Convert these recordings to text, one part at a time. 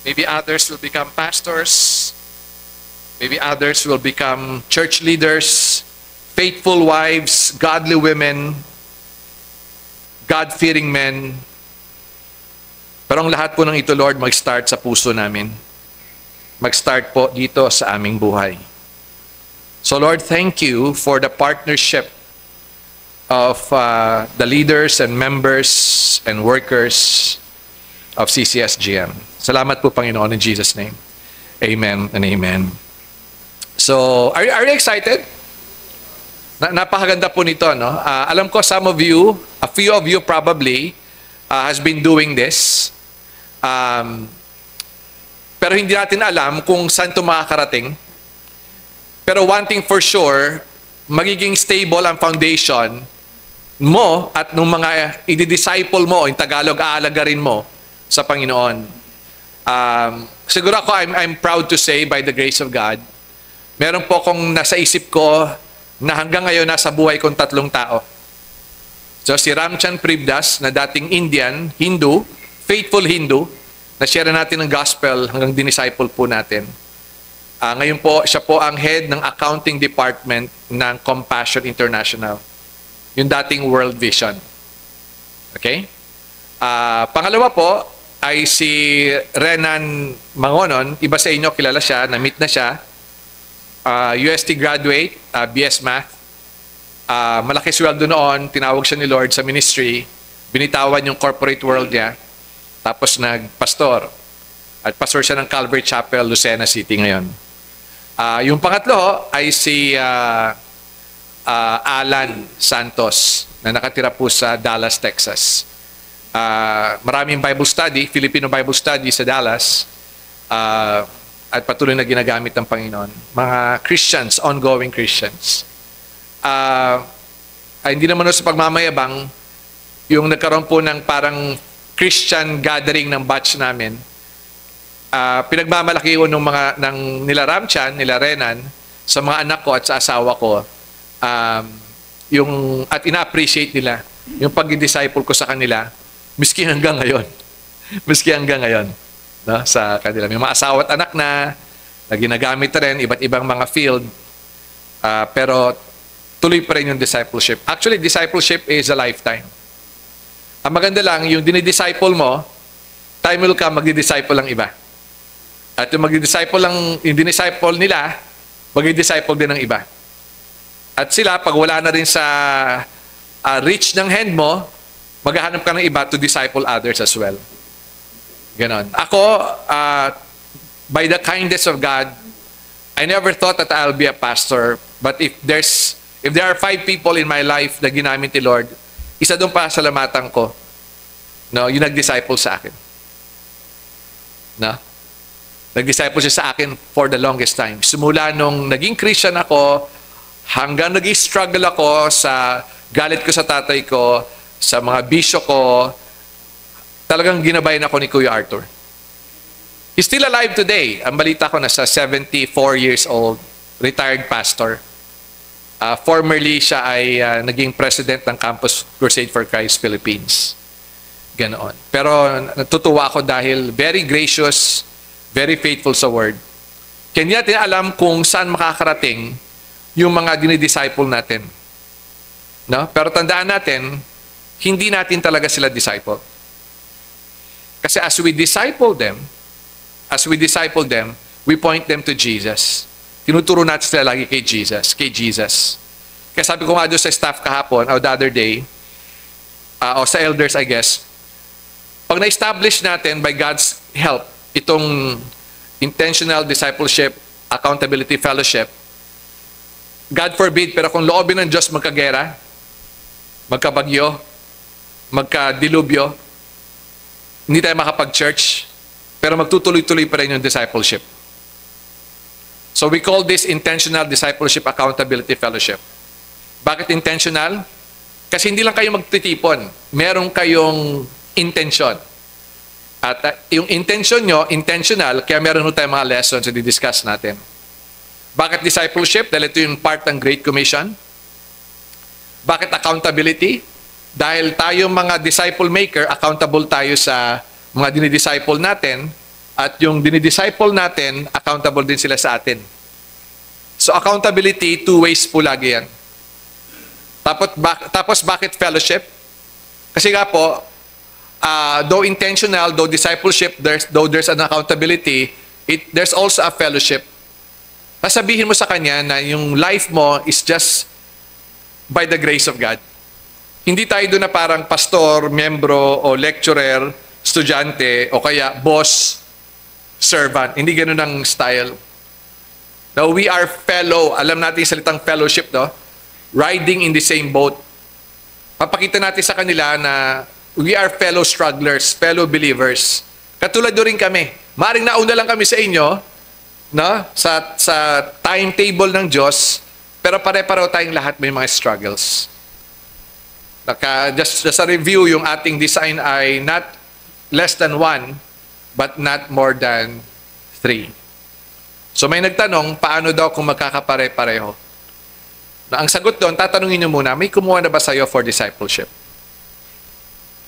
Maybe others will become pastors. Maybe others will become church leaders, faithful wives, godly women, God-fearing men. Pero ang lahat po ng ito, Lord, mag-start sa puso namin. Mag-start po dito sa aming buhay. So Lord, thank you for the partnership of the leaders and members and workers of CCSGM. Salamat po, Panginoon, in Jesus' name. Amen and amen. So, are you excited? Napakaganda po nito, no? Alam ko some of you, a few of you probably has been doing this. Pero hindi natin alam kung saan ito makakarating. Pero one thing for sure, magiging stable ang foundation mo at nung mga i-disciple mo, in Tagalog, aalagarin mo sa Panginoon. Siguro ako, I'm proud to say, by the grace of God, meron po akong nasa isip ko na hanggang ngayon nasa buhay kong 3 tao. So si Ramchan Privdas, na dating Indian, Hindu, faithful Hindu, na-share natin ng gospel hanggang dinisciple po natin. Ngayon po, siya po ang head ng accounting department ng Compassion International. Yung dating World Vision. Okay? Pangalawa po ay si Renan Mangonon. Iba sa inyo, kilala siya, na-meet na siya. UST graduate, BS Math. Malaki sweldo noon, tinawag siya ni Lord sa ministry. Binitawan yung corporate world niya. Tapos nagpastor. At pastor siya ng Calvary Chapel, Lucena City ngayon. Yung pangatlo ay si Alan Santos na nakatira po sa Dallas, Texas. Maraming Bible study, Filipino Bible study sa Dallas, at patuloy na ginagamit ng Panginoon. Mga Christians, ongoing Christians. Hindi naman sa pagmamayabang, yung nagkaroon po ng parang Christian gathering ng batch namin, pinagmamalaki ko ng nila Ramchan, nila Renan, sa mga anak ko at sa asawa ko, at ina-appreciate nila yung pag-disciple ko sa kanila, miski hanggang ngayon. Miski hanggang ngayon. No? Sa kanila. May mga asawa at anak na ginagamit na rin, iba't ibang mga field, pero tuloy pa rin yung discipleship. Actually, discipleship is a lifetime. Ang maganda lang, yung dinidisciple mo, time will come, magdi-disciple ang iba. At yung magdi-disciple lang, yung dinisciple nila, magdi-disciple din ng iba. At sila, pag wala na rin sa reach ng hand mo, maghahanap ka ng iba to disciple others as well. Ganon. Ako, by the kindness of God, I never thought that I'll be a pastor. But if there are 5 people in my life na ginamit ni Lord, isa doon pa salamatan ko, no, yung nag-disciple sa akin. No? Nag-disciple siya sa akin for the longest time. Simula nung naging Christian ako, hanggang nag-struggle ako sa galit ko sa tatay ko, sa mga bisyo ko, talagang ginabayan ako ni Kuya Arthur. He's still alive today. Ang balita ko, nasa 74 years old, retired pastor. Formerly, siya ay naging president ng Campus Crusade for Christ Philippines. Ganoon. Pero natutuwa ako dahil very gracious, very faithful sa word. Kaya hindi natin alam kung saan makakarating yung mga dinidisciple natin. No? Pero tandaan natin, hindi natin talaga sila disciple. Kasi as we disciple them, we point them to Jesus. Tinuturo natin sila lagi kay Jesus. Kaya sabi ko nga doon sa staff kahapon, or the other day, o sa elders, I guess, pag na-establish natin by God's help, itong intentional discipleship, accountability fellowship, God forbid, pero kung loobin ng Diyos magkagera, magkabagyo, magkadilubyo, hindi tayo makapag-church, pero magtutuloy-tuloy pa rin yung discipleship. So we call this intentional discipleship accountability fellowship. Bakit intentional? Kasi hindi lang kayo magtitipon. Meron kayong intention. At yung intention nyo, intentional, kaya meron tayong mga lessons na di-discuss natin. Bakit discipleship? Dahil ito yung part ng Great Commission. Bakit accountability? Dahil tayo mga disciple maker, accountable tayo sa mga dinidisciple natin. At yung dinidisciple natin, accountable din sila sa atin. So accountability, two ways po lagi yan. Tapos bakit fellowship? Kasi nga po, though intentional, though discipleship, though there's an accountability, there's also a fellowship. Sasabihin mo sa kanya na yung life mo is just by the grace of God. Hindi tayo doon na parang pastor, membro, o lecturer, estudyante, o kaya boss, servant. Hindi ganun ang style. Now, we are fellow. Alam natin yung salitang fellowship, no? Riding in the same boat. Papakita natin sa kanila na we are fellow strugglers, fellow believers. Katulad doon rin kami. Maring nauna lang kami sa inyo, no? Sa timetable ng Diyos, pero pare-pareho tayong lahat may mga struggles. Just a review, yung ating design ay not less than 1, but not more than 3. So may nagtanong, paano daw kung magkakapare-pareho? Na ang sagot doon, tatanungin nyo muna, may kumuha na ba sa'yo for discipleship?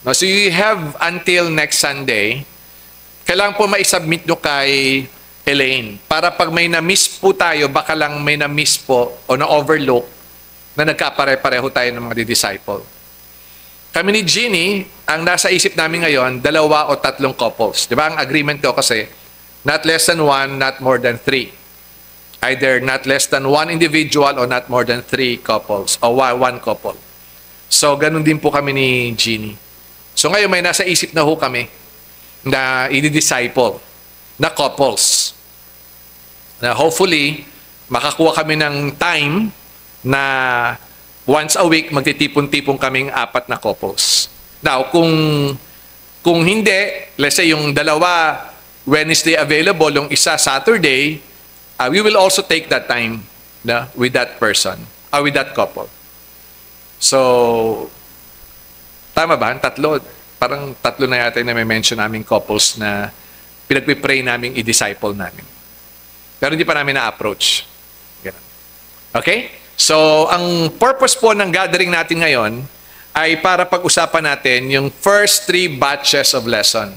No, so you have until next Sunday, kailangan po maisubmit nyo kay Elaine. Para pag may na-miss po tayo, baka lang may na-miss po o na-overlook na nagkapare-pareho tayo ng mga disciple. Kami ni Jeannie, ang nasa isip namin ngayon, 2 o 3 couples. Di ba? Ang agreement ko kasi, not less than 1, not more than 3. Either not less than 1 individual or not more than 3 couples or 1 couple. So, ganun din po kami ni Jeannie. So, ngayon may nasa isip na ho kami na i-disciple na couples. Na hopefully, makakuha kami ng time na once a week, magtitipon-tipon kaming 4 na couples. Now, kung hindi, let's say yung 2 Wednesday available, yung isa Saturday, we will also take that time with that person, with that couple. So, tama ba? 3. Parang 3 na yata na may mention namin couples na pinagpipray namin i-disciple namin. Pero hindi pa namin na-approach. Okay? So, ang purpose po ng gathering natin ngayon ay para pag-usapan natin yung first 3 batches of lesson.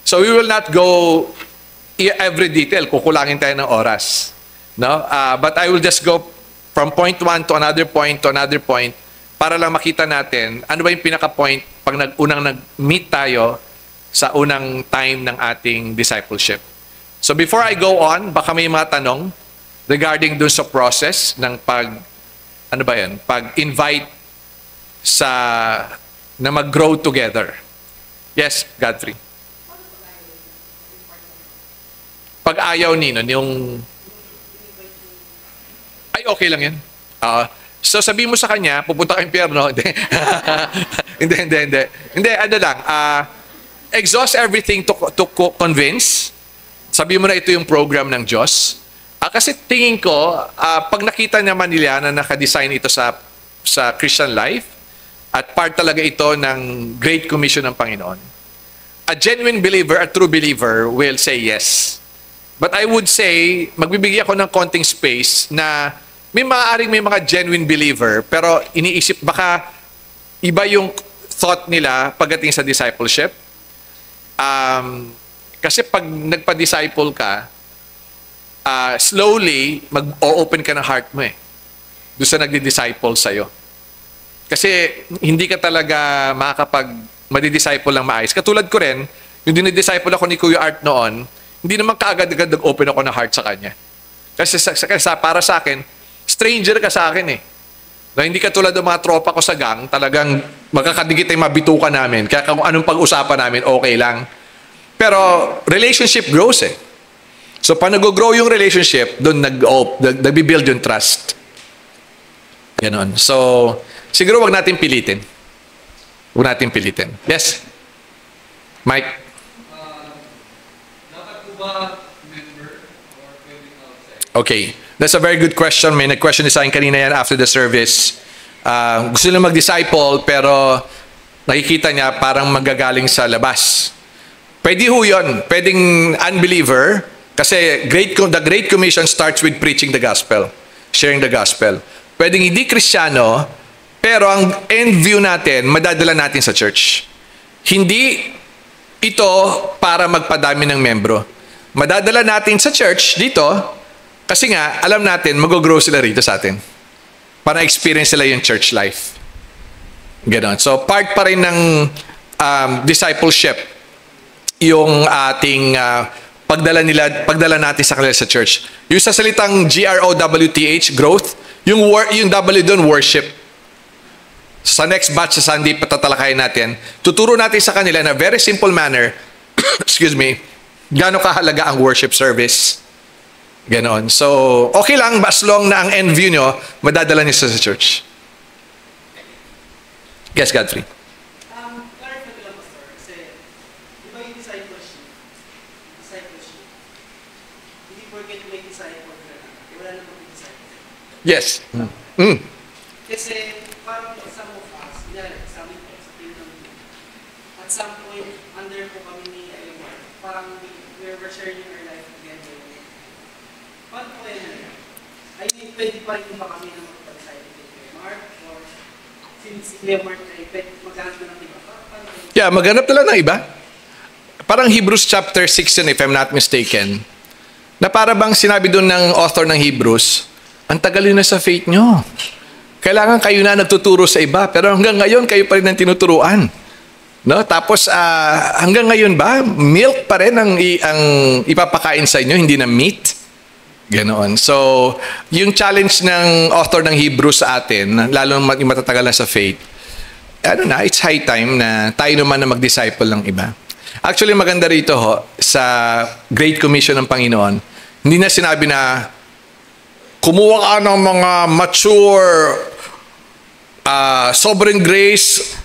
So, we will not go every detail. Kukulangin tayo ng oras. No? But I will just go from point 1 to another point to another point para lang makita natin ano ba yung pinaka-point pag unang nag-meet tayo sa unang time ng ating discipleship. So before I go on, baka may mga tanong regarding dun sa process ng pag-invite na mag-grow together. Yes, Godfrey. Pag ayaw nino, yung ay okay lang yan. So sabihin mo sa kanya, pupunta ka impyerno. Hindi, ano lang. Exhaust everything to convince. Sabihin mo na ito yung program ng Diyos. Kasi tingin ko, pag nakita naman nila na nakadesign ito sa Christian life, at part talaga ito ng Great Commission ng Panginoon, a genuine believer, a true believer will say yes. But I would say, magbibigay ako ng konting space na may mga genuine believer, pero iniisip baka iba yung thought nila pagdating sa discipleship. Kasi pag nagpa-disciple ka, slowly, mag-open ka ng heart mo doon sa nagdi-disciple sa'yo. Kasi hindi ka talaga madi-disciple lang maayos. Katulad ko rin, yung dinidisciple ako ni Kuya Art noon, hindi naman kaagad-agad nag-open ako ng heart sa kanya. Kasi para sa akin, stranger ka sa akin Na hindi katulad ng mga tropa ko sa gang, talagang magkakadikit ay mabitukan namin. Kaya kung anong pag-usapan namin, okay lang. Pero relationship grows So pag nag-grow yung relationship, doon nag-build yung trust. Ganon. So, siguro wag natin pilitin. Wag natin pilitin. Yes? Mike? Dapat po ba member or pwedeng outside? Okay. That's a very good question. May nag-question sa akin kanina yan after the service. Gusto nila mag-disciple pero nakikita niya parang magagaling sa labas. Pwede ho yun. Pwedeng unbeliever kasi the Great Commission starts with preaching the gospel, sharing the gospel. Pwedeng hindi Kristiyano pero ang end view natin, madadala natin sa church. Hindi ito para magpadami ng membro. madadala natin sa church dito kasi nga, alam natin, mag-grow sila rito sa atin. Para experience sila yung church life. Ganon. So, part pa rin ng discipleship yung ating pagdala natin sa kanila sa church. Yung sa salitang GROWTH, growth, yung W doon, worship. Sa next batch sa Sunday, patatalakayin natin, tuturo natin sa kanila na very simple manner, excuse me, gaano kahalaga ang worship service. Ganon. So, okay lang, as long na ang end view nyo, madadala niyo sa church. Yes, Godfrey. Clarify ko lang, Pastor, kasi di ba yung discipleship, hindi porket may disciple ka na, wala na mag-disciple. Yes. Kasi parang some of us, sa amin po, sa Kingdom, at some point, under po kami ni Ayomar, parang we were sharing our life together. Paano po yan? I mean, pwede pa rin ba kami na magpag-disciple kay Kuya Mark? Or since si Kuya Mark ay pwede maghanap na ng iba? Paano po yan? Yeah, maghanap na lang ng iba. Parang Hebrews chapter 6 yun, if I'm not mistaken. Na para bang sinabi doon ng author ng Hebrews, ang tagal yun na sa faith nyo. Kailangan kayo na nagtuturo sa iba, pero hanggang ngayon kayo pa rin ang tinuturuan. No? Tapos hanggang ngayon ba, milk pa rin ang ipapakain sa inyo, hindi na meat? Ganoon. So, yung challenge ng author ng Hebrews sa atin, lalo yung matatagal na sa faith, it's high time na tayo naman na mag-disciple ng iba. Actually, maganda rito sa Great Commission ng Panginoon, hindi na sinabi na kumuha ka ng mga mature, sovereign grace,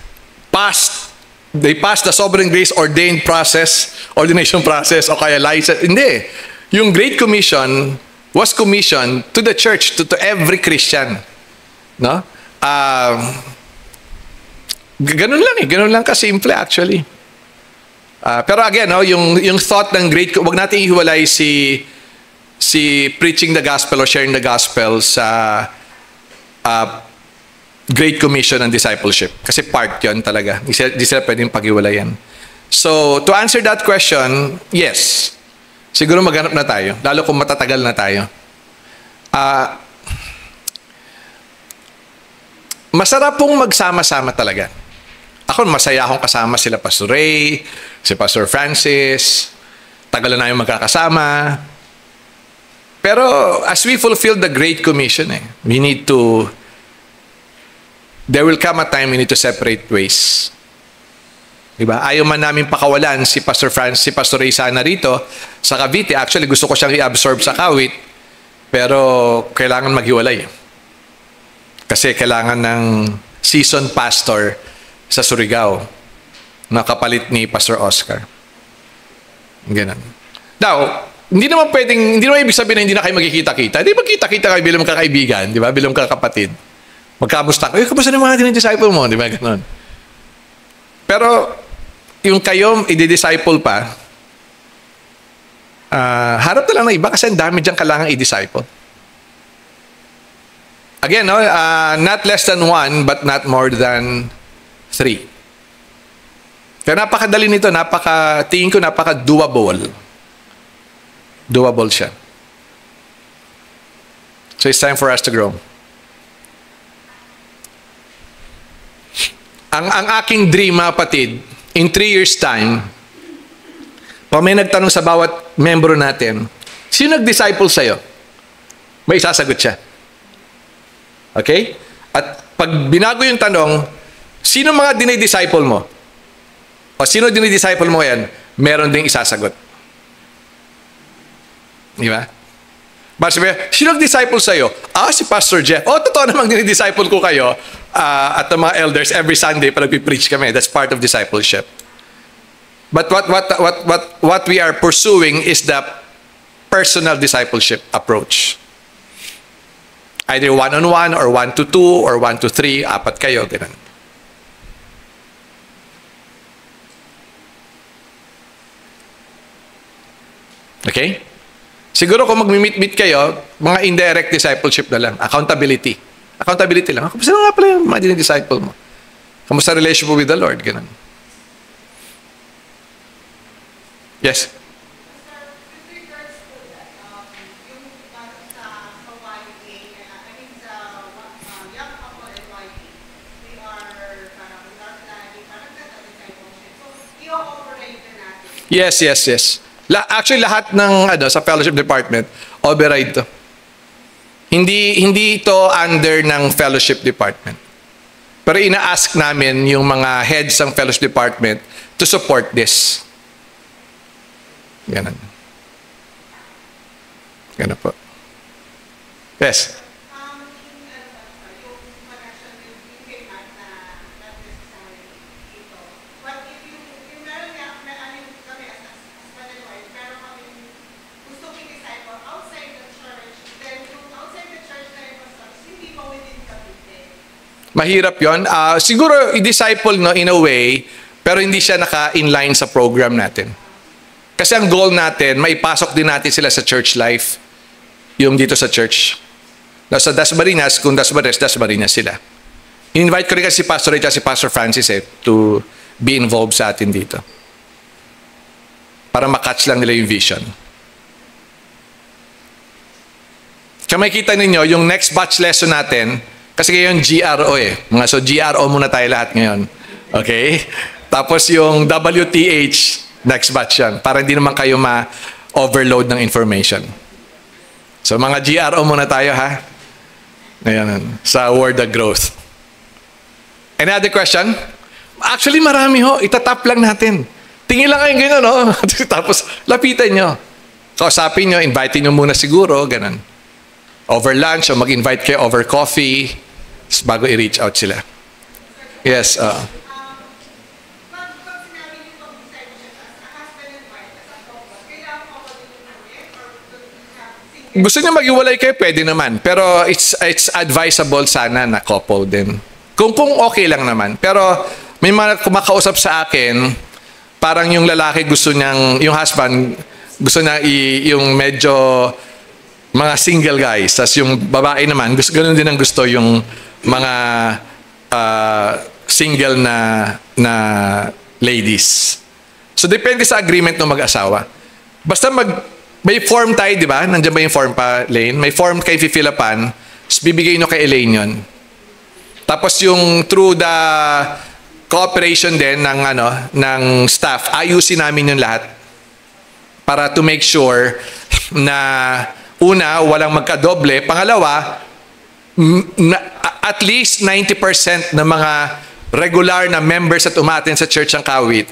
they passed the sovereign grace ordination process, o kaya license. Hindi. Yung Great Commission was commissioned to the church, to every Christian. No? Ganun lang Ganun lang kasimple actually. Pero again, yung thought ng Great, wag natin ihiwalay si preaching the gospel or sharing the gospel sa Great Commission and discipleship. Kasi part yun talaga. Di sila pwedeng paghiwalayan. So, to answer that question, yes. Siguro maghanap na tayo. Lalo kung matatagal na tayo. Masarap pong magsama-sama talaga. Ako, masaya akong kasama sila Pastor Ray, si Pastor Francis. Tagal na yung magkakasama. Pero as we fulfill the Great Commission, there will come a time we need to separate ways. Diba? Ayaw man namin pakawalan si Pastor Francis, si Pastor Ray sana rito sa Cavite. Actually, gusto ko siyang i-absorb sa Kawit, pero kailangan maghiwalay. Kasi kailangan ng seasoned pastor sa Surigao na kapalit ni Pastor Oscar. Ganun. Now, hindi naman ibig sabihin na hindi na kayo magkikita-kita. Hindi magkita-kita kayo bilang kakaibigan, di ba? Bilang kakapatid. Magkamusta kayo. Kamusta naman natin yung disciple mo? Di ba? Ganun. Pero, yung kayo i-disciple pa, harap na lang ng iba kasi ang dami dyan kailangan i-disciple. Again, not less than 1, but not more than 3. Kaya napakadali nito, tingin ko napaka-doable. Doable siya. So it's time for us to grow. Ang aking dream, mga kapatid, in 3 years' time, pag may nagtanong sa bawat membro natin, sino nag-disciple sa'yo? May isasagot siya. Okay? At pag binago yung tanong, sino mga dinidisciple mo? O sino dinidisciple mo yan? Meron ding isasagot. Di ba? Sino nag-disciple sa'yo? Si Pastor Jeff. Totoo namang dinidisciple ko kayo at the mga elders every Sunday pag nagpipreach kami. That's part of discipleship. But what we are pursuing is the personal discipleship approach. Either 1-on-1 or 1-to-2 or 1-to-3, 4 kayo, ganun. Okay? Siguro kung mag-meet kayo, mga indirect discipleship na lang. Accountability. Accountability lang. Kamusta nga pala yung mga dinidisciple mo? Kamusta relationship with the Lord? Ganun. With Yes? regard Yes, yes, yes. Actually, lahat ng sa fellowship department, override to. Hindi ito under ng fellowship department. Pero ina-ask namin yung mga heads ng fellowship department to support this. Ganun. Ganun po. Yes. Mahirap yon. Siguro i-disciple in a way, pero hindi siya naka-inline sa program natin. Kasi ang goal natin, maipasok din natin sila sa church life. Yung dito sa church. Sa Dasmariñas, kung Dasmariñas sila. In-invite ko rin kasi si Pastor Rita, si Pastor Francis to be involved sa atin dito. Para makatch lang nila yung vision. Kaya makikita ninyo, yung next batch lesson natin, kasi ngayon GRO So GRO muna tayo lahat ngayon. Okay? Tapos yung WTH, next batch yan. Para hindi naman kayo ma-overload ng information. So mga GRO muna tayo ha. Ngayon, sa Word of Growth. Any other question? Actually marami ho. Itatap lang natin. Tingin lang kayo gano'n, no? Tapos lapitan nyo. Kausapin nyo, invite nyo muna siguro, ganun. Over lunch o mag-invite kayo over coffee bago i-reach out sila. Yes. Gusto niya mag-iwalay kayo, pwede naman. Pero it's advisable sana na couple din. Kung okay lang naman. Pero may mga kumakausap sa akin, parang yung lalaki gusto niyang, yung husband, gusto niya yung medyo mga single guys. Tapos yung babae naman, ganun din ang gusto yung mga single na ladies. So depende sa agreement ng mag-asawa. Basta may form tayo, di ba? Nandiyan ba yung form pa, Lane? May form kayo fill upan, bibigay nyo kay Elaine yun. Tapos yung through the cooperation din ng staff, ayusin namin yung lahat para to make sure na una, walang magkadoble. Pangalawa, at least 90% ng mga regular na members at umaten sa Church ng Kawit,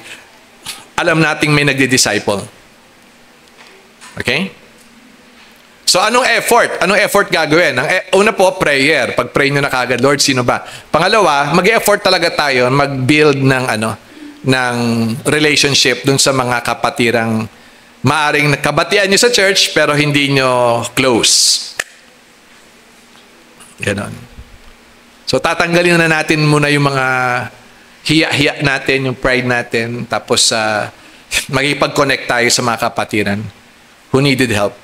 alam nating may nagdi-disciple. Okay? So, anong effort? Anong effort gagawin? Una po, prayer. Pag-pray nyo na kagad, Lord, sino ba? Pangalawa, mag-effort talaga tayo mag-build ng relationship dun sa mga kapatirang maaring kabatian nyo sa church pero hindi nyo close. Ganon. So, tatanggalin na natin muna yung mga hiya-hiya natin, yung pride natin, tapos magipag-connect tayo sa mga kapatiran who needed help.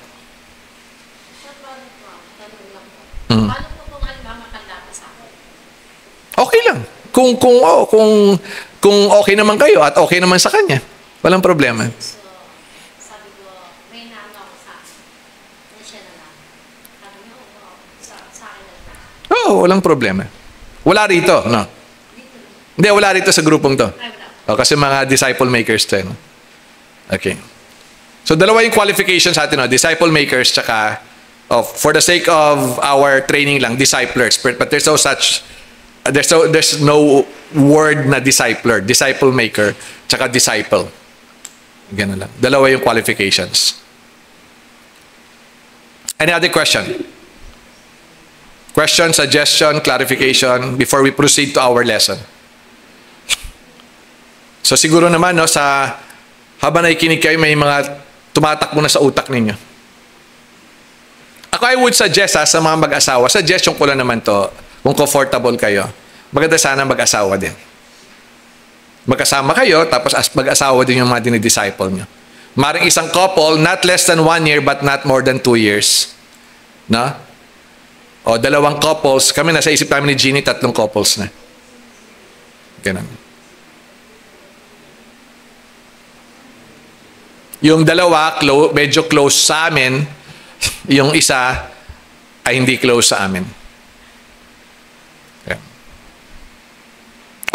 Paano po kung matanda pa sa akin? Okay lang. Kung okay naman kayo at okay naman sa kanya, walang problema. So, sabi ko, may naano ako sa akin. Siya na lang. Sabi niyo, sa akin na lang. Oo, walang problema. Wala rito, no? Hindi, wala rito sa grupong to. Ay, wala. Kasi mga disciple makers to. No? Okay. So, dalawa yung qualifications sa atin, no? Disciple makers, tsaka, for the sake of our training lang, disciplers. But there's no such, there's no word na discipler. Disciple maker, tsaka disciple. Ganun lang. Dalawa yung qualifications. Any other question? Question, suggestion, clarification before we proceed to our lesson. So siguro naman, no, habang nakikinig kayo, may mga tumatakbo na sa utak ninyo. Ako, I would suggest sa mga mag-asawa, suggestion ko lang naman to, kung comfortable kayo, maganda sana mag-asawa din. Magkasama kayo, tapos mag-asawa din yung mga dinidisciple nyo. Maring isang couple, not less than 1 year, but not more than 2 years. No? O, 2 couples. Kami nasa isip namin ni Jeannie, 3 couples na. Ganun. Yung 2, medyo close sa amin. Yung isa, ay hindi close sa amin. Okay.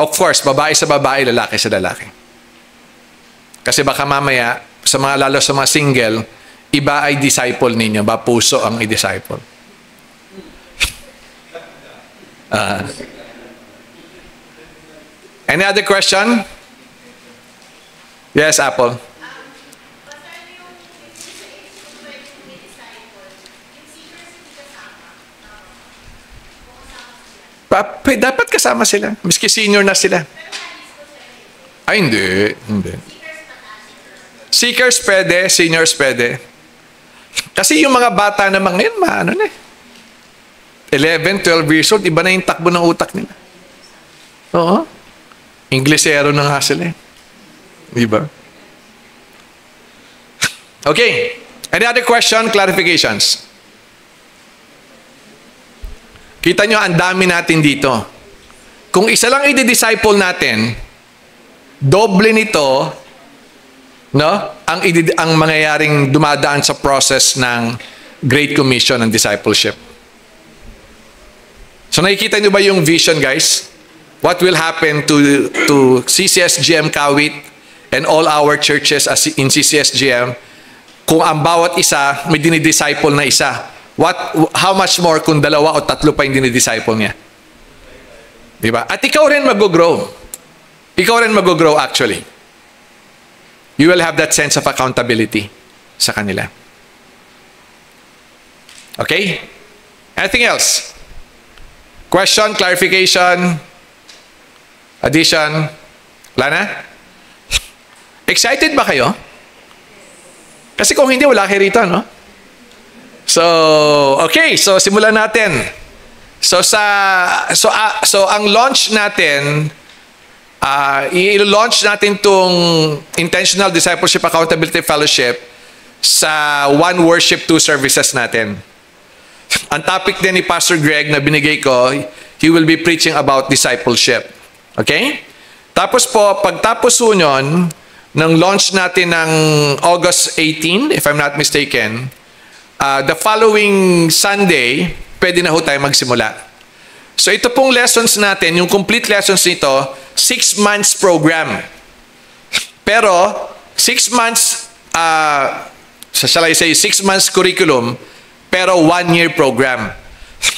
Of course, babae sa babae, lalaki sa lalaki. Kasi baka mamaya, lalo sa mga single, iba ay disciple ninyo, ba puso ang i-disciple. Any other question? Yes, Apple. Dapat kasama sila. Miski senior na sila. Ay, hindi. Hindi. Seekers pwede, seniors pwede. Kasi yung mga bata naman ngayon, ano na eh. 11, 12 years old, iba na yung takbo ng utak nila. Oo. Inglesero na nga sila eh. Diba? Okay. Any other question, clarifications? Kita nyo, ang dami natin dito. Kung isa lang i-disciple natin, doble nito, no? Ang mangyayaring dumadaan sa process ng Great Commission and discipleship. So nakikita nyo ba yung vision, guys? What will happen to CCSGM Kawit and all our churches in CCSGM kung ang bawat isa may dinidisciple na isa? How much more kung dalawa o tatlo pa yung dinidisciple niya? Diba? At ikaw rin mag-grow. Ikaw rin mag-grow actually. You will have that sense of accountability sa kanila. Okay? Anything else? Question, clarification, addition? Wala na? Excited ba kayo? Kasi kung hindi, wala kayo rito, no? So, okay. So, simulan natin. So, ang launch natin, i-launch natin tong Intentional Discipleship Accountability Fellowship sa One Worship 2 services natin. Ang topic din ni Pastor Greg na binigay ko, he will be preaching about discipleship. Okay? Tapos po, pagtapos nun, ng launch natin ng August 18, if I'm not mistaken, the following Sunday, pwede na ho tayo magsimula. So ito pong lessons natin, yung complete lessons nito, 6 months program. Pero, 6 months, shall I say, 6 months curriculum, pero 1-year program.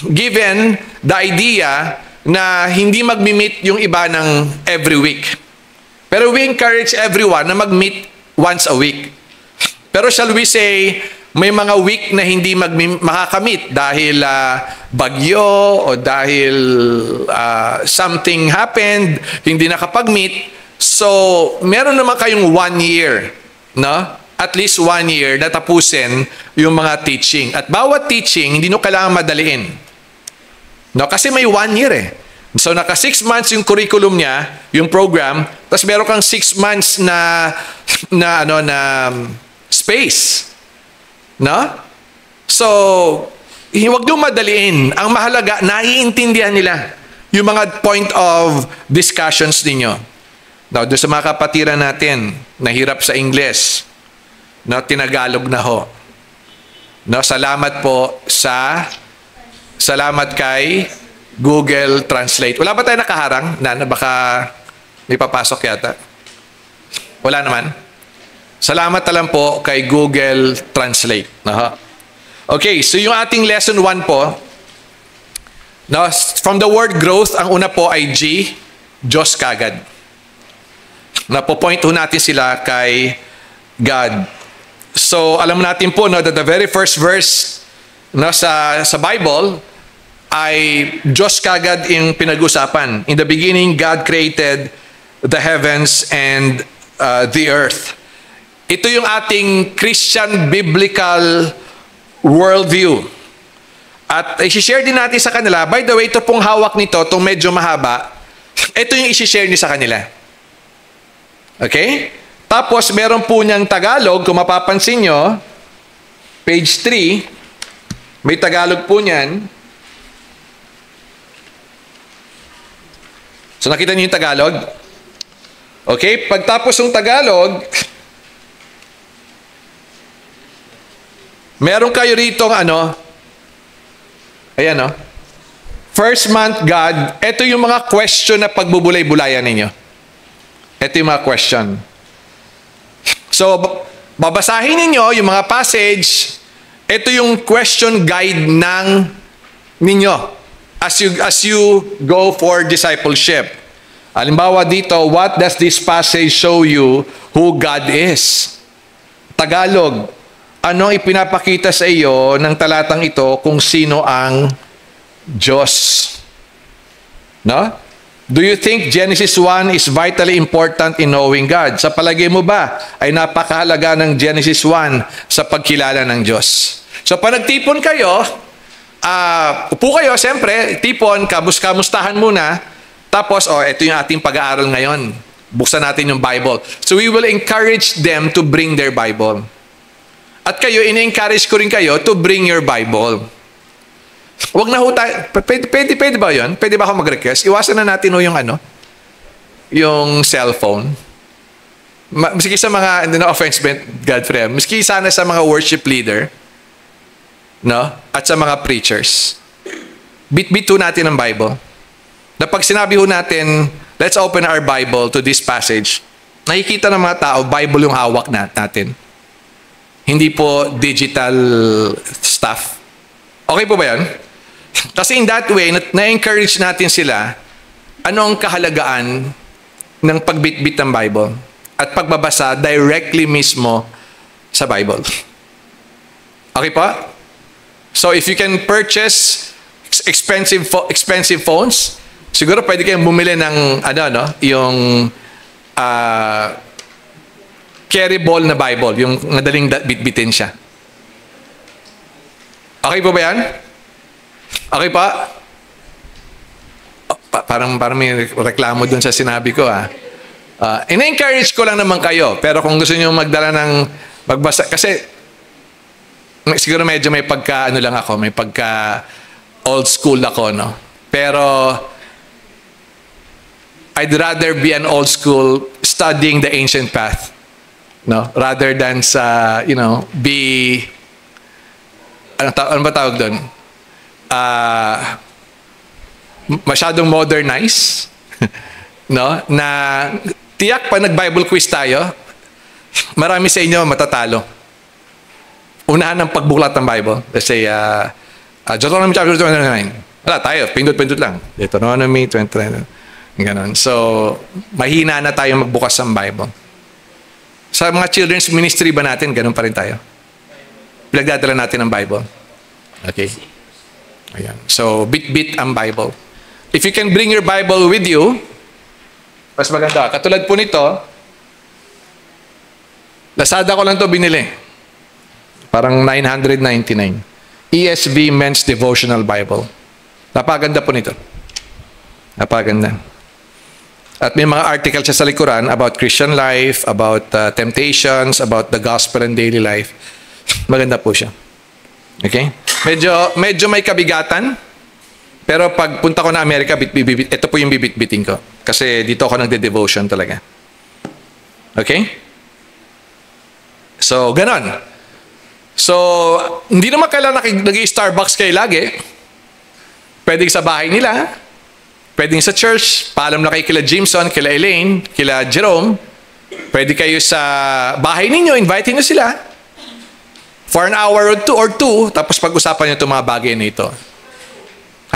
Given the idea na hindi mag-meet yung iba ng every week. Pero we encourage everyone na mag-meet once a week. Pero shall we say, may mga week na hindi makakamit dahil bagyo o dahil something happened, hindi nakapag-meet. So, meron naman kayong 1 year, no? At least 1 year na tapusin yung mga teaching. At bawat teaching, hindi nyo kailangan madaliin. No? Kasi may 1 year eh. So, naka 6 months yung curriculum niya, yung program, tapos meron kang 6 months na space. No? So, huwag nyo madaliin. Ang mahalaga, naiintindihan nila yung mga point of discussions ninyo. Now, doon sa mga kapatiran natin, nahirap sa English, no, tinagalog na ho. No, salamat kay Google Translate. Wala ba tayo nakaharang? Baka may papasok yata. Wala naman. Salamat na lang po kay Google Translate. Okay, so yung ating lesson 1 po, no, from the word growth, ang una po ay G, Diyos kagad. Napopoint ho natin sila kay God. So, alam natin po, no, that the very first verse, no, sa Bible ay Diyos kagad yung pinag-usapan. In the beginning, God created the heavens and the earth. Ito yung ating Christian biblical worldview. At i-share din natin sa kanila. By the way, ito pong hawak nito, itong medyo mahaba, ito yung i-share niyo sa kanila. Okay? Tapos, meron po niyang Tagalog, kung mapapansin nyo, page 3, may Tagalog po niyan. So, nakita niyo yung Tagalog? Okay? Pagtapos yung Tagalog, meron kayo rito ayan o. First month God, ito yung mga question na pagbubulay-bulayan ninyo. Ito yung mga question. So, babasahin ninyo yung mga passage. Ito yung question guide ninyo as you go for discipleship. Halimbawa dito, what does this passage show you who God is? Tagalog, anong ipinapakita sa iyo ng talatang ito kung sino ang Diyos? No? Do you think Genesis 1 is vitally important in knowing God? Sa palagay mo ba ay napakahalaga ng Genesis 1 sa pagkilala ng Diyos? So pag nagtipon kayo, upo kayo, siyempre, tipon, kamustahan muna, tapos, ito yung ating pag-aaral ngayon. Buksan natin yung Bible. So we will encourage them to bring their Bible. At kayo, ina-encourage ko rin kayo to bring your Bible. Huwag na ho tayo. Pwede ba yun? Pwede ba ako mag-request? Iwasan na natin ho yung yung cellphone. Maski sa mga, no offense, Godfrey, maski sana sa mga worship leader, no? At sa mga preachers. Bit-bit ho natin ang Bible. Na pag sinabi ho natin, let's open our Bible to this passage, nakikita ng mga tao, Bible yung hawak natin. Hindi po digital stuff. Okay po ba yan? Kasi in that way, na-encourage natin sila, ano ang kahalagaan ng pagbitbit ng Bible at pagbabasa directly mismo sa Bible. Okay po? So if you can purchase expensive phones, siguro pwede kayong bumili ng yung carryable na Bible, yung madaling bitbitin siya. Okay po ba yan? Okay pa? Parang may reklamo dun sa sinabi ko. Ina-encourage ko lang naman kayo, pero kung gusto niyo magdala ng magbasa, kasi siguro medyo may pagka may pagka old school ako, no? Pero I'd rather be an old school studying the ancient path, no? Rather than sa, be, ano ba tawag doon? Masyadong modernized, no? Na tiyak pa nag-Bible quiz tayo, marami sa inyo matatalo. Unahan ng pagbuklat ng Bible. Let's say, Deuteronomy chapter 29. Wala tayo, pindot-pindot lang. Deuteronomy 29. Ganon. So, mahina na tayo magbukas ng Bible. Sa mga children's ministry ba natin, ganon pa rin tayo? Pinagdadala natin ang Bible. Okay? Ayan. So, bit-bit ang Bible. If you can bring your Bible with you, mas maganda. Katulad po nito, Lazada ko lang to binili. Parang 999. ESV Men's Devotional Bible. Napaganda po nito. Napaganda. At may mga article siya sa likuran about Christian life, about temptations, about the gospel and daily life. Maganda po siya. Okay? Medyo may kabigatan. Pero pag punta ko na Amerika, ito po yung bibit-biting ko. Kasi dito ako nagde-devotion talaga. Okay? So, ganon. So, hindi naman kailangan nag-i-Starbucks kayo lagi. Pwedeng sa bahay nila. Pwedeng sa church. Paalam na kayo kila Jimson, kila Elaine, kila Jerome. Pwede kayo sa bahay ninyo, invite nyo sila. For an hour or two, tapos pag-usapan nyo itong mga bagay na ito.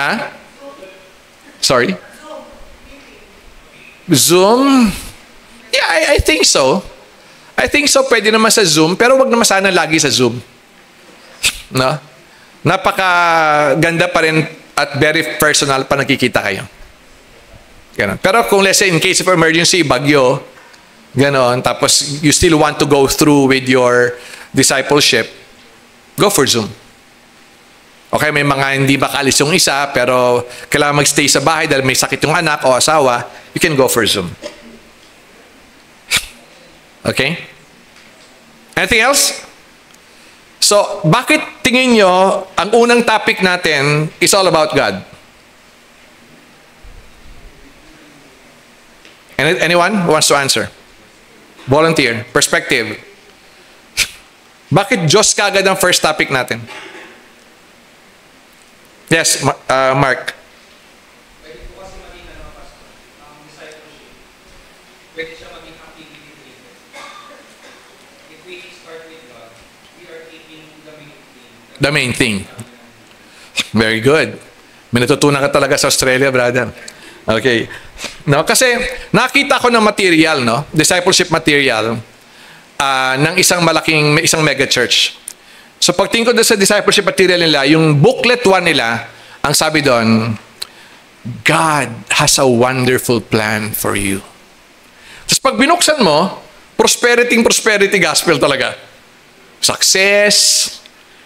Ha? Sorry? Zoom? Yeah, I think so. I think so, pwede naman sa Zoom, pero wag naman sana lagi sa Zoom. No? Napakaganda pa rin at very personal pa nakikita kayo. Ganon. Pero kung let's say, in case of emergency, bagyo, ganon, tapos you still want to go through with your discipleship, go for Zoom. Okay, may mga hindi makalis yung isa, pero kailangan magstay sa bahay dahil may sakit yung anak o asawa, you can go for Zoom. Okay? Anything else? So, bakit tingin nyo ang unang topic natin is all about God? Anyone who wants to answer? Volunteer. Perspective. Bakit Diyos kagad ang first topic natin? Yes, Mark. Pwede po kasi maging pastor, discipleship. Pwede siya maging activity driven. the main thing. Very good. May natutunan ka talaga sa Australia, brother. Okay. No, kasi nakita ko ng material, no? Discipleship material ng isang mega church. So pagtingin ko doon sa discipleship material nila, yung booklet 1 nila, ang sabi doon, God has a wonderful plan for you. Tapos pag binuksan mo, prosperity gospel talaga. Success.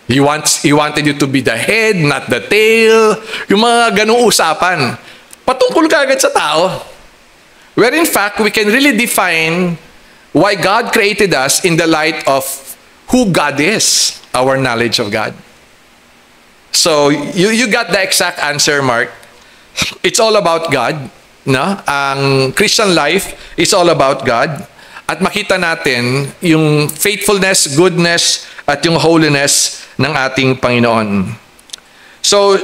He wanted you to be the head, not the tail. Yung mga ganung usapan. Patungkol ka agad sa tao. Where in fact, we can really define why God created us in the light of who God is, our knowledge of God. So, you got the exact answer, Mark. It's all about God. No? Ang Christian life is all about God. At makita natin yung faithfulness, goodness, at yung holiness ng ating Panginoon. So,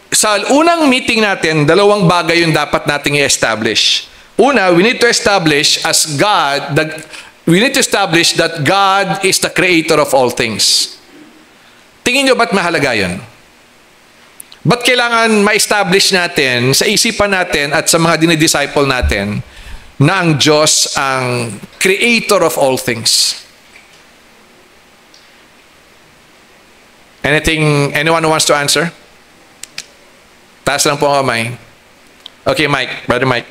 sa unang meeting natin, 2 bagay yung dapat nating i-establish. Una, we need to establish that God is the creator of all things. Tingin nyo ba't mahalaga yun? Ba't kailangan ma-establish natin sa isipan natin at sa mga dinidisciple natin na ang Diyos ang creator of all things? Anyone who wants to answer? Taas lang po ang kamay. Okay, Mike. Brother Mike.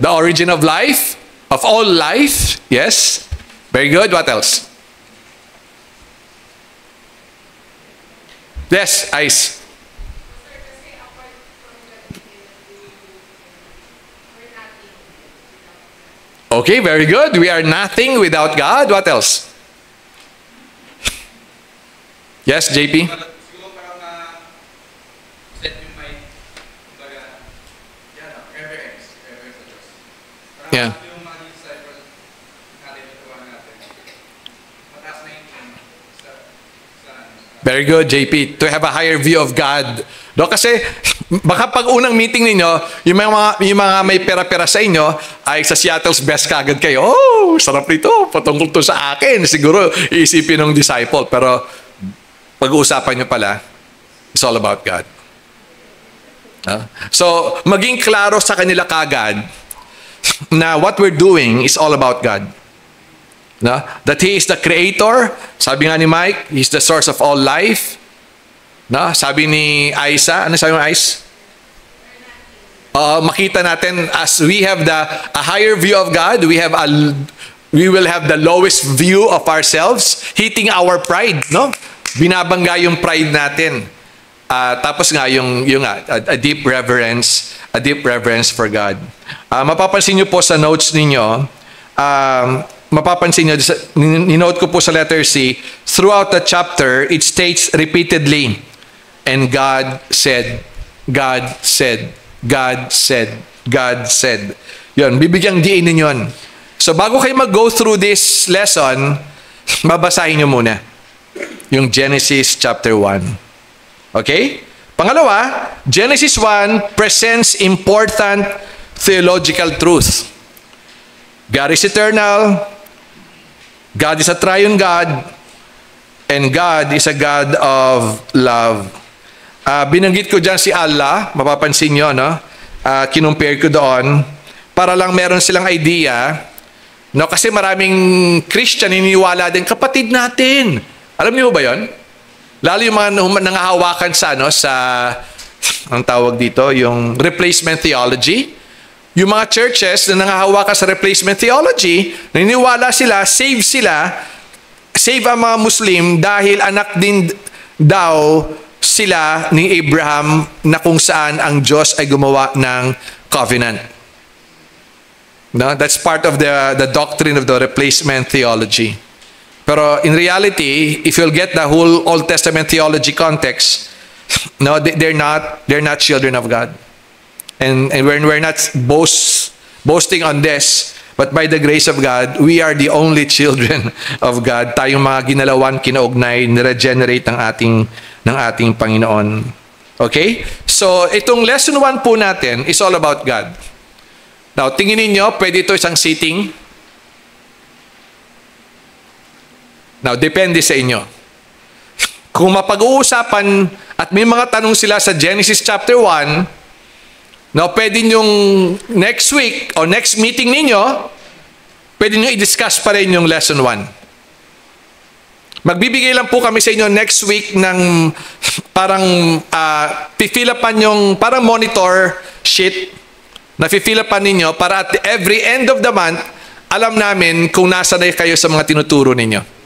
The origin of life? Of all life? Yes. Very good. What else? Yes, Ice. Okay, very good. We are nothing without God. What else? Yes, JP? Siguro parang set yung mind, kumbaga, reverence sa Diyos. Parang Yeah. yung mga disciples natin yung tuwa natin. Mataas na yung Very good, JP. To have a higher view of God. No, kasi baka pag unang meeting ninyo, yung mga may pera-pera sa inyo, ay sa Seattle's best kagad kayo. Oh, sarap nito. Patungkol to sa akin. Siguro iisipin ng disciple. Pero pag-uusapan nyo pala, it's all about God. So, maging klaro sa kanila kagad na what we're doing is all about God. No? That He is the creator. Sabi nga ni Mike, He's the source of all life. No? Sabi ni Aisa, ano sabi mo, Ais? Makita natin as we have a higher view of God, we will have the lowest view of ourselves, hitting our pride, no? Binabangga yung pride natin. Tapos nga a deep reverence for God. Mapapansin niyo po sa notes ninyo, mapapansin niyo, ninote ko po sa letter C, throughout the chapter, it states repeatedly, and God said, God said, God said, God said. Yun, bibigyang diin ninyo yun. So bago kayo mag-go through this lesson, babasahin niyo muna yung Genesis chapter 1. Okay? Pangalawa, Genesis 1 presents important theological truth. God is eternal, God is a triune God, and God is a God of love. Binanggit ko dyan si Allah, mapapansin nyo, no? Kinumpare ko doon, para lang meron silang idea, no? Kasi maraming Christian naniniwala din, kapatid natin. Alam niyo ba yon? Lalo yung mga nangahawakan sa ang tawag dito, yung replacement theology. Yung mga churches na nangahawakan sa replacement theology, naniniwala save ang mga Muslim dahil anak din daw sila ni Abraham na kung saan ang Diyos ay gumawa ng covenant. No? That's part of the doctrine of the replacement theology. Pero in reality, if you'll get the whole Old Testament theology context, no, they're not children of God. And we're not boasting on this, but by the grace of God, we are the only children of God. Tayong mga ginalawan, kinaugnay, niregenerate ng ating Panginoon. Okay? So, itong lesson 1 po natin is all about God. Now, tingin ninyo, pwede ito isang sitting. Now, depende sa inyo. Kung mapag-uusapan at may mga tanong sila sa Genesis chapter 1, now pwede nyong next week o next meeting ninyo, pwede nyo i-discuss pa rin yung lesson 1. Magbibigay lang po kami sa inyo next week ng parang pifilapan yung parang monitor sheet na pifilapan ninyo para at every end of the month, alam namin kung nasa na kayo sa mga tinuturo ninyo.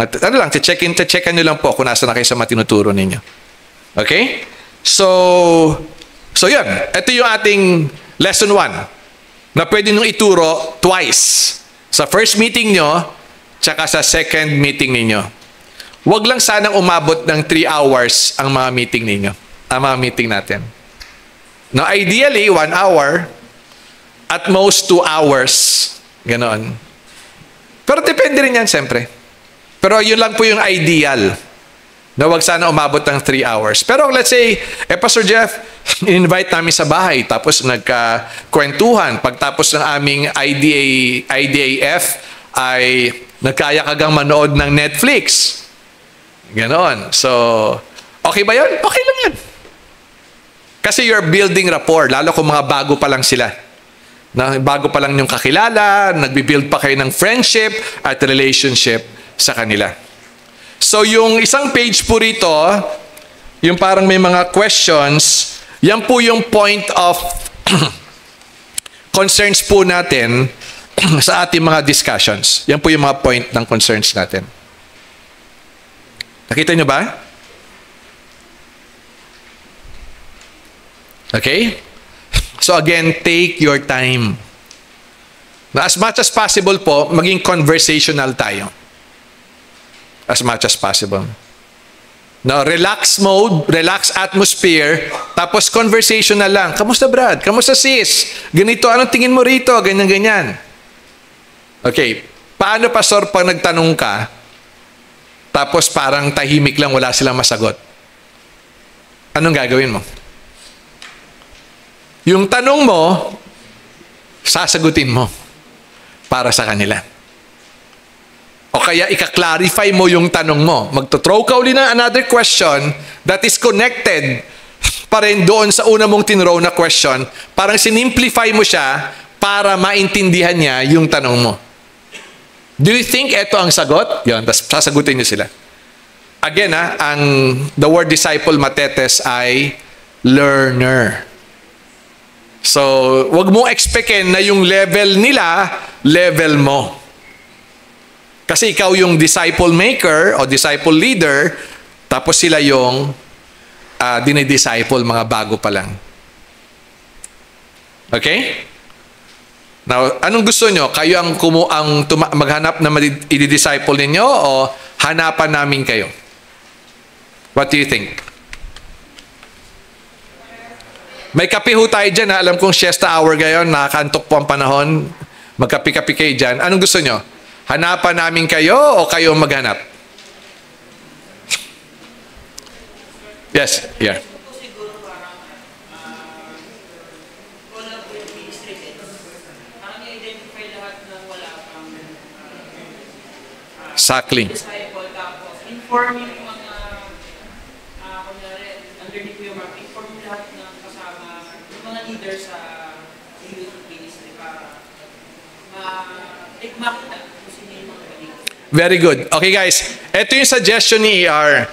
Ano lang, checkin nyo lang po kung nasa na kayo sa mga tinuturo ninyo. Okay? So yun. Ito yung ating lesson 1 na pwede nyo ituro twice. Sa first meeting nyo, tsaka sa second meeting ninyo. Huwag lang sanang umabot ng 3 hours ang mga meeting ninyo. Ang mga meeting natin. Now, ideally, 1 hour, at most 2 hours. Ganon. Pero depende rin yan, siyempre. Pero yun lang po yung ideal. Na huwag sana umabot ng 3 hours. Pero let's say, Pastor Jeff, in-invite namin sa bahay, tapos nagkakwentuhan. Pagtapos ng aming IDAF, ay nagkaya kagang manood ng Netflix. Ganon. So, okay ba yun? Okay lang yan. Kasi you're building rapport, lalo kung mga bago pa lang sila. Na bago pa lang yung kakilala, nagbibuild pa kayo ng friendship at relationship sa kanila. So, yung isang page po rito, yung parang may mga questions, yan po yung point of concerns po natin sa ating mga discussions. Yan po yung mga point ng concerns natin. Nakita nyo ba? Okay? So again, take your time. Na as much as possible po, maging conversational tayo. As much as possible. No, relax mode, relax atmosphere, tapos conversational lang. Kamusta Brad? Kamusta sis? Ganito, anong tingin mo rito? Ganyan-ganyan. Okay, paano pastor pag nagtanong ka, tapos parang tahimik lang, wala silang masagot? Anong gagawin mo? Yung tanong mo, sasagutin mo para sa kanila. O kaya ika-clarify mo yung tanong mo. Magto-throw ka uli ng another question that is connected pa rin doon sa una mong tinrow na question. Parang sinimplify mo siya para maintindihan niya yung tanong mo. Do you think ito ang sagot? Yan, tapos sasagutin niyo sila. Again, the word disciple matetes ay learner. So, wag mo expectin na yung level nila, level mo. Kasi ikaw yung disciple maker o disciple leader, tapos sila yung dinidisciple, mga bago pa lang. Okay? Now, anong gusto nyo? Kayo ang maghanap na i-disciple ninyo o hanapan namin kayo? What do you think? May kape ho tayo dyan. Alam kong siesta hour ngayon. Nakakantok po ang panahon. Magkapi-kapi kayo dyan. Anong gusto nyo? Hanapan namin kayo o kayo maghanap? Yes, yeah. Siguro parang wala po yung ministry din. Parang i-identify lahat ng wala pang Exactly. disciple, tapos inform yung mga kunyari, underneath po yung mga inform lahat ng kasama, yung mga leader sa youth ministry para makita kung sino yung mga galing. Very good. Okay guys, ito yung suggestion ni ER.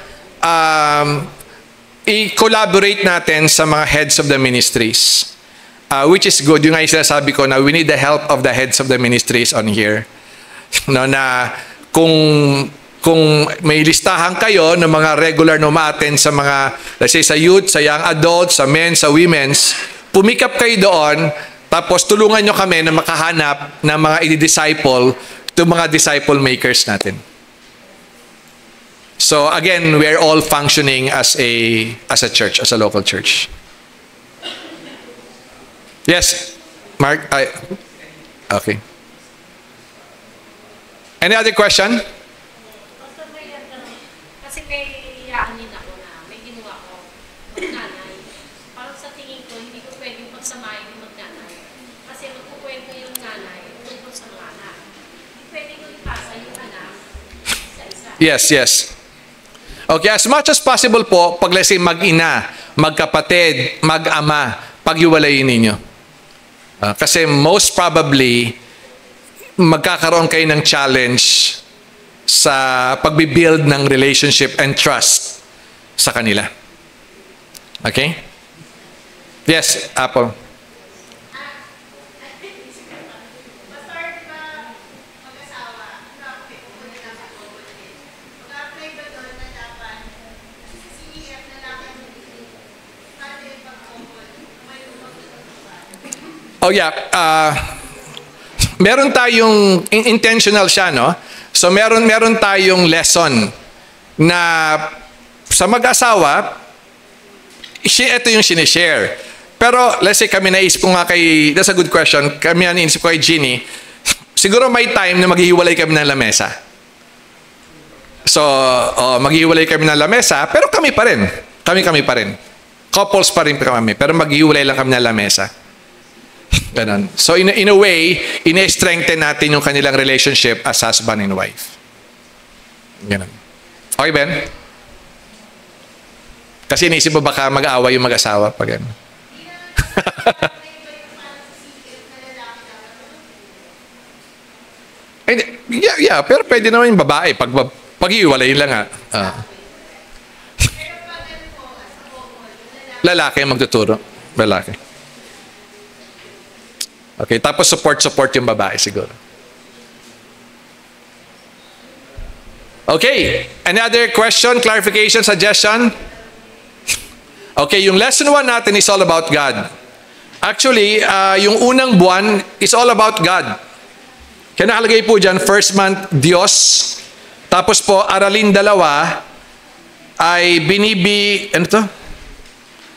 I-collaborate natin sa mga heads of the ministries. Which is good. Yung nga yung sinasabi ko na we need the help of the heads of the ministries on here. No, na kung may listahan kayo ng mga regular na umaattend sa mga, let's say sa youth, sa young adults, sa men, sa women's, pumikap kayo doon, tapos tulungan nyo kami na makahanap ng mga i-disciple to mga disciple makers natin. So again, we're all functioning as a church, as a local church. Yes, Mark? Okay. Any other question? Basta may kasi may yaanin ako na may ginawa ko magnanay. Parang sa tingin ko, hindi ko pwedeng pagsamahin yung magnanay. Kasi magkukwento yung nanay tungkol sa mga anak. Hindi pwedeng ko ipasa yung anak Yes, yes. Okay, as much as possible po, pag let's say mag-ina, magkapatid, mag-ama, paghiwalayin ninyo. Kasi most probably, magkakaroon kayo ng challenge sa pagbibuild ng relationship and trust sa kanila. Okay? Yes, Apple. Oh yeah, meron tayong intentional siya, no? So meron tayong lesson na sa mag-asawa, ito yung sinishare. Pero let's say kami naisip ko nga that's a good question, kami naisip ko kay Ginny, siguro may time na maghihiwalay kami ng lamesa. So, maghihiwalay kami ng lamesa, pero kami pa rin. Kami pa rin. Couples pa rin kami, pero maghihiwalay lang kami ng lamesa. Ganon. So in a way, ina-strengthen natin yung kanilang relationship as husband and wife. Ganon. Okay, Ben? Kasi inisip mo baka mag-away yung mag-asawa pag gano'n. Yeah, pero pwede naman yung babae pag-iwalay lang nga. Lalaki ang magtuturo. Lalaki. Okay, tapos support yung babae siguro. Okay, another question, clarification, suggestion? Okay, yung lesson 1 natin is all about God. Actually, yung unang buwan is all about God. Kaya nakalagay po dyan, first month, Diyos. Tapos po, aralin 2 ay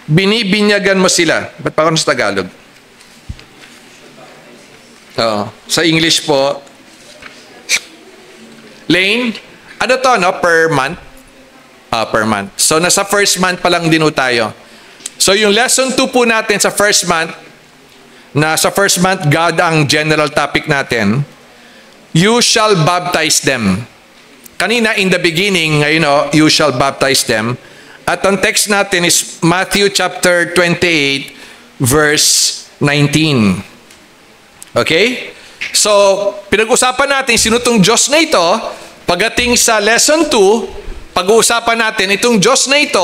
binibinyagan mo sila. Ba't pa ako sa Tagalog? Sa English po, Lane, ano to, no? Per month? Per month. So, nasa first month pa lang din tayo. So, yung lesson 2 po natin sa first month, na sa first month, God ang general topic natin, you shall baptize them. Kanina, in the beginning, ngayon, you shall baptize them. At ang text natin is Matthew chapter 28, verse 19. Okay? So, pinag-usapan natin sino itong Diyos na ito. Pagdating sa lesson 2, pag-uusapan natin itong Diyos na ito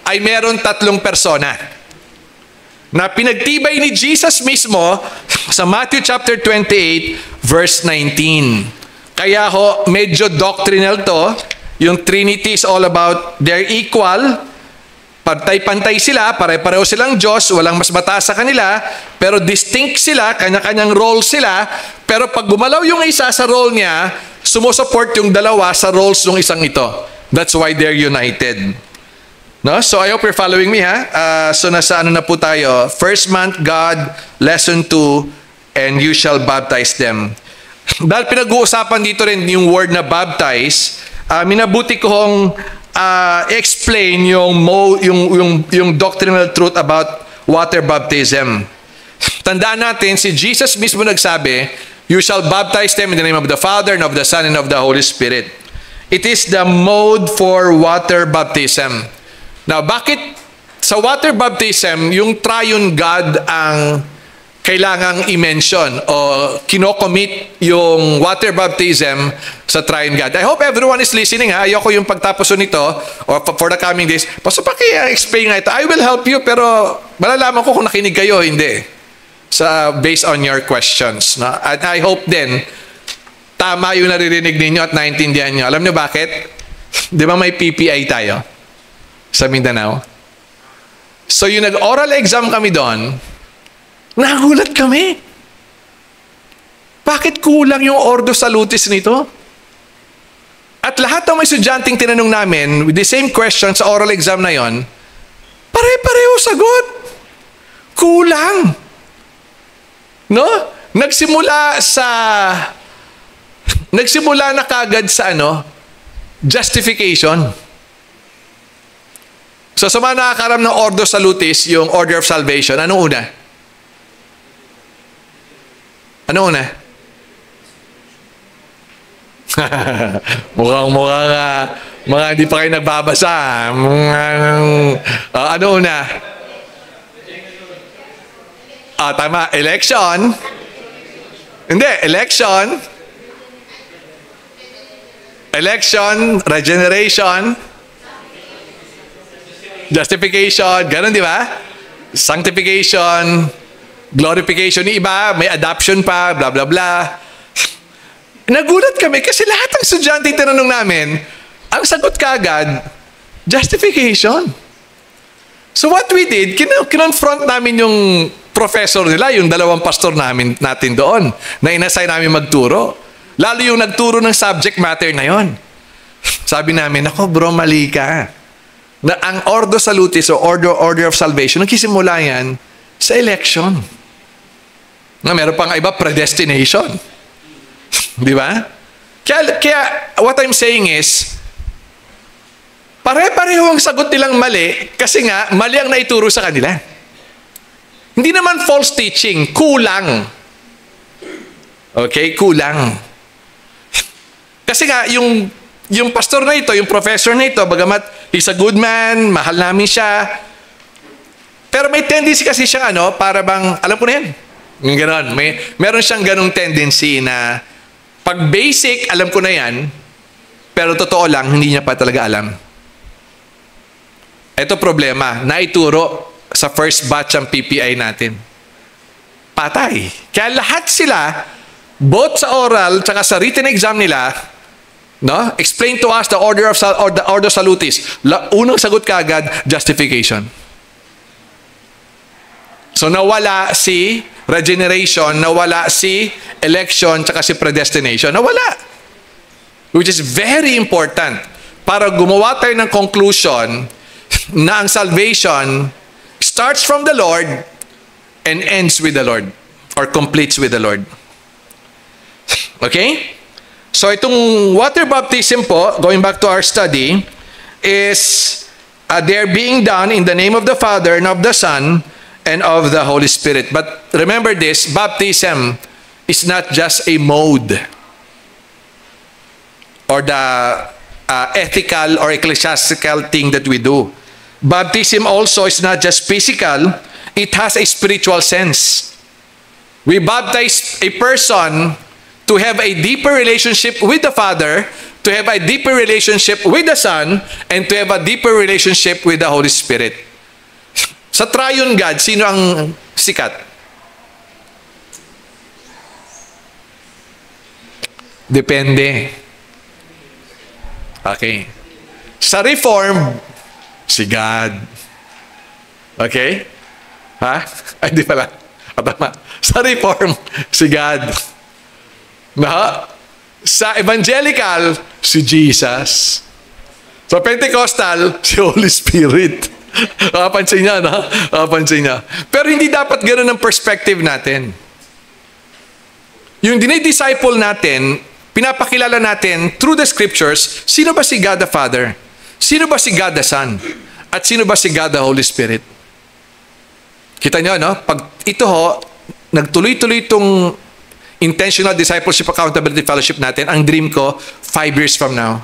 ay meron 3 persona. Na pinagtibay ni Jesus mismo sa Matthew chapter 28, verse 19. Kaya medyo doctrinal to. Yung Trinity is all about they're equal. Pantay-pantay sila, pare-pareho silang Diyos, walang mas mataas sa kanila, pero distinct sila, kanya-kanyang role sila, pero pag gumalaw yung isa sa role niya, sumusupport yung dalawa sa roles ng isang ito. That's why they're united. No? So I hope you're following me, ha? So nasa na po tayo? First month, God, lesson 2, and you shall baptize them. Dahil pinag-uusapan dito rin yung word na baptize, minabuti kong explain yung doctrinal truth about water baptism. Tandaan natin, si Jesus mismo nagsabi, you shall baptize them in the name of the Father, and of the Son, and of the Holy Spirit. It is the mode for water baptism. Now, bakit sa water baptism, yung triune God ang kailangang i-mention o kinocommit yung water baptism sa triune God. I hope everyone is listening, ha? Ayoko yung pagtapos nito or for the coming days. Pastor, paki-explain nga ito. I will help you, pero malalaman ko kung nakinig kayo, hindi. Based on your questions. No? And I hope din, tama yung naririnig ninyo at naintindihan nyo. Alam nyo bakit? Di ba may PPI tayo sa Mindanao? So yung nag-oral exam kami doon, nagulat kami. Bakit kulang yung Ordo Salutis nito? At lahat ng mga estudyanteng tinanong namin with the same question sa oral exam na yon, pare-pareho sagot. Kulang. No? Nagsimula na kagad sa justification. So sa mga nakakaram ng Ordo Salutis, yung Order of Salvation, anong una? Ano una? mga hindi pa kayo nagbabasa. Ano una? Tama. Election. Hindi. Election, regeneration, justification, ganun, di ba? Sanctification, glorification. Yung iba, may adoption pa, blah, blah, blah. Nagulat kami kasi lahat ng estudyante tinanong namin, ang sagot kaagad, justification. So what we did, kinonfront namin yung professor nila, yung dalawang pastor natin doon, na inassign namin magturo. Lalo yung nagturo ng subject matter na yon. Sabi namin, ako bro, mali ka. Na ang Ordo Salutis o order of salvation, nagsisimula yan sa election. Na meron pang iba, predestination. Di ba? Kaya what I'm saying is, pare-pareho ang sagot nilang mali kasi nga, mali ang naituro sa kanila. Hindi naman false teaching, kulang. Okay, kulang. Kasi nga, yung pastor na ito, yung professor na ito, bagamat he's a good man, mahal namin siya, pero may tendency kasi siya, para bang, alam ko na yan. Yung gano'n. Meron siyang ganong tendency na, pag basic, alam ko na yan, pero totoo lang, hindi niya pa talaga alam. Ito problema, naituro sa first batch ang PPI natin. Patay. Kaya lahat sila, both sa oral, tsaka sa written exam nila, explain to us the order salutis. Unang sagot kaagad, justification. So nawala si regeneration, nawala si election, tsaka si predestination. Nawala. Which is very important para gumawa tayo ng conclusion na ang salvation starts from the Lord and ends with the Lord or completes with the Lord. Okay? So itong water baptism po, going back to our study, is they're being done in the name of the Father and of the Son and of the Holy Spirit. But remember this, baptism is not just a mode or the ethical or ecclesiastical thing that we do. Baptism also is not just physical, it has a spiritual sense. We baptize a person to have a deeper relationship with the Father, to have a deeper relationship with the Son, and to have a deeper relationship with the Holy Spirit. Sa Triune God, sino ang sikat? Depende. Okay. Sa Reform, si God. Okay? Ha? Ay, di pala. Tama. Sa Reform, si God. Sa Evangelical, si Jesus. Sa Pentecostal, si Holy Spirit. Kapansin niya, Kapansin niya. Pero hindi dapat ganoon ang perspective natin. Yung dinidisciple natin, pinapakilala natin through the scriptures, sino ba si God the Father? Sino ba si God the Son? At sino ba si God the Holy Spirit? Kita niyo, Pag ito nagtuloy-tuloy itong intentional discipleship accountability fellowship natin, ang dream ko, 5 years from now.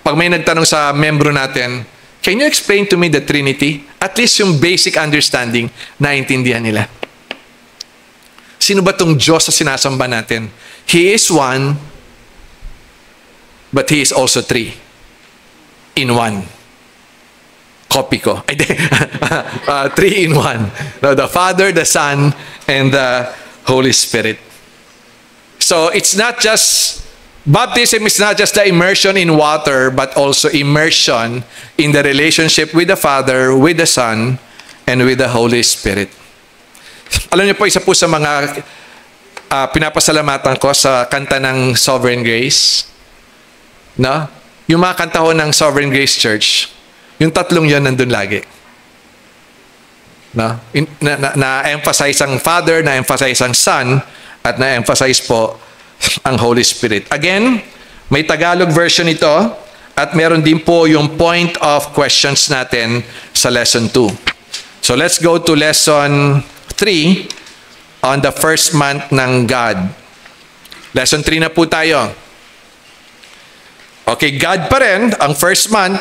Pag may nagtanong sa membro natin, can you explain to me the Trinity? At least yung basic understanding, naintindihan nila. Sino ba itong Diyos sa sinasamba natin? He is one, but He is also three. In one. Copy ko. 3 in 1. The Father, the Son, and the Holy Spirit. So it's not just, baptism is not just the immersion in water, but also immersion in the relationship with the Father, with the Son, and with the Holy Spirit. Alam niyo po, isa po sa mga pinapasalamatan ko sa kanta ng Sovereign Grace, yung mga kanta ho ng Sovereign Grace Church, yung tatlong yon nandun lagi. Na-emphasize ang Father, na-emphasize ang Son, at na-emphasize po ang Holy Spirit. Again, may Tagalog version ito, at meron din po yung point of questions natin sa lesson 2. So let's go to lesson 3 on the first month ng God. Lesson 3 na po tayo. Okay, God pa rin, ang first month.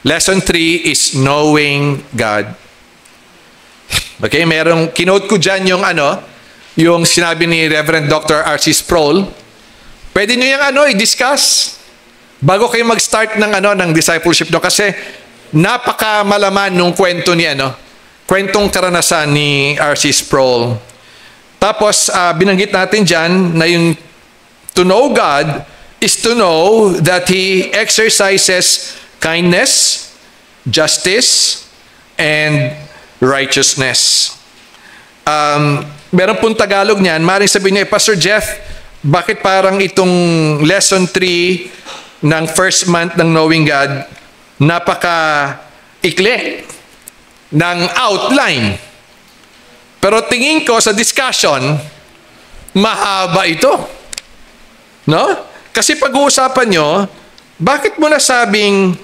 Lesson 3 is knowing God. Okay, kinote ko dyan yung sinabi ni Reverend Dr. R.C. Sproul. Pwede nyo yung i-discuss bago kayo mag-start ng discipleship no, kasi napakamalaman nung kwento ni kwentong karanasan ni R.C. Sproul. Tapos binanggit natin dyan na yung to know God is to know that He exercises kindness, justice, and righteousness. Meron pong Tagalog niyan. Maaaring sabihin niya, Pastor Jeff, bakit parang itong lesson 3 ng first month ng Knowing God, napaka-ikli ng outline. Pero tingin ko sa discussion, mahaba ito. No? Kasi pag-uusapan nyo, bakit mo nasabing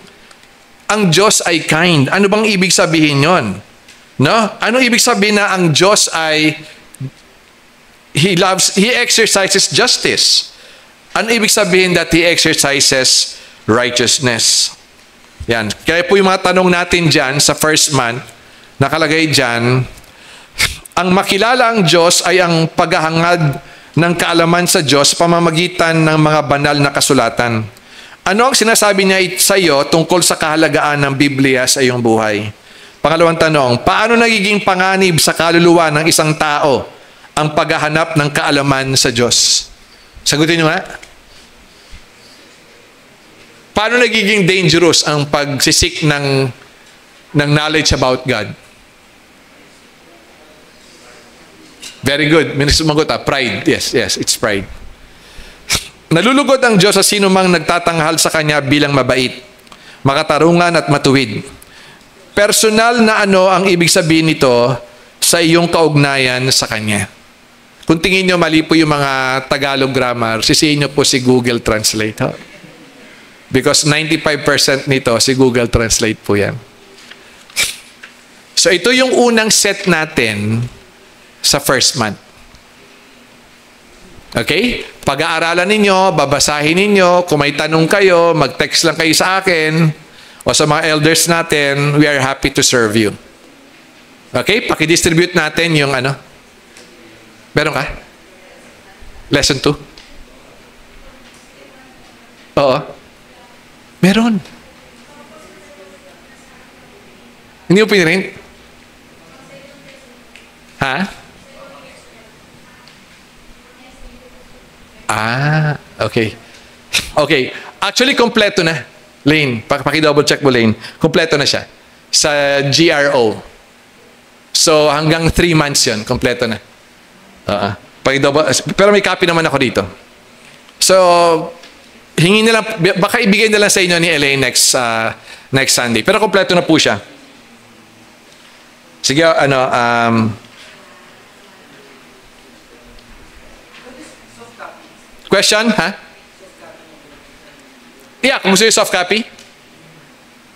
ang Diyos ay kind? Ano bang ibig sabihin yon? No? Ano ibig sabihin na ang Diyos ay He exercises justice? Ano ibig sabihin that He exercises righteousness? Yan. Kaya po yung mga tanong natin dyan sa first month, nakalagay dyan, ang makilala ang Diyos ay ang paghahangad ng kaalaman sa Diyos pamamagitan ng mga banal na kasulatan. Ano ang sinasabi niya sa iyo tungkol sa kahalagaan ng Biblia sa iyong buhay? Pangalawang tanong, paano nagiging panganib sa kaluluwa ng isang tao ang paghahanap ng kaalaman sa Diyos? Sagutin niyo nga. Paano nagiging dangerous ang pagsisik ng knowledge about God? Very good. May sumagot pride. Yes, it's pride. Nalulugod ang Diyos sa sino mang nagtatanghal sa Kanya bilang mabait, makatarungan at matuwid. Personal na ang ibig sabihin nito sa iyong kaugnayan sa Kanya. Kung tingin nyo mali po yung mga Tagalog grammar, sisihin nyo po si Google Translate. Because 95% nito si Google Translate po yan. So ito yung unang set natin sa first month. Okay? Pag-aaralan ninyo, babasahin ninyo, kung may tanong kayo, mag-text lang kayo sa akin o sa mga elders natin, we are happy to serve you. Okay? Paki-distribute natin yung Meron ka? Lesson 2? Oo. Meron. Hindi mo pinirin? Ha? Okay. Okay. Actually, kompleto na. Lane, paki-double check mo, Lane. Kompleto na siya. Sa GRO. So, hanggang 3 months yun. Kompleto na. Pero may copy naman ako dito. So, hingin na lang, baka ibigay na lang sa inyo ni Elaine next Sunday. Pero kompleto na po siya. Sige, question, ha? Yeah, kung gusto yung soft copy.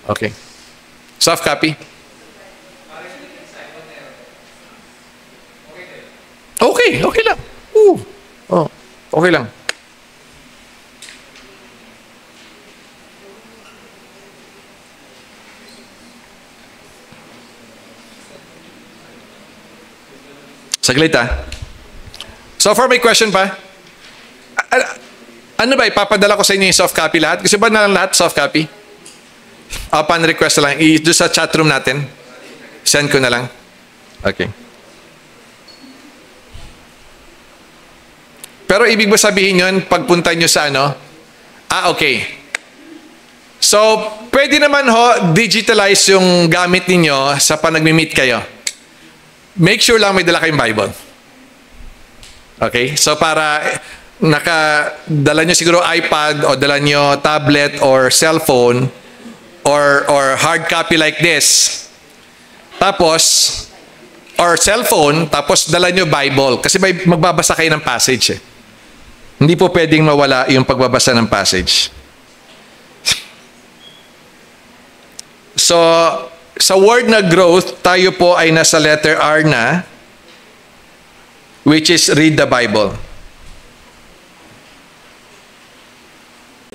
Okay. Soft copy. Okay lang. Okay lang. Saglit So far, may question pa? Ano ba, ipapadala ko sa inyo yung soft copy lahat? Gusto ba na lang lahat soft copy? Upon request na lang. Doon sa chat room natin. Send ko na lang. Okay. Pero ibig ba sabihin yun, pagpunta nyo sa okay. So, pwede naman digitalize yung gamit ninyo sa panagmi-meet kayo. Make sure lang may dala kayong Bible. Okay? So, para dala nyo siguro iPad o dala nyo tablet or cellphone or hard copy like this. Tapos, or cellphone, tapos dala nyo Bible. Kasi magbabasa kayo ng passage Hindi po pwedeng mawala yung pagbabasa ng passage. So, sa word na growth, tayo po ay nasa letter R na, which is read the Bible.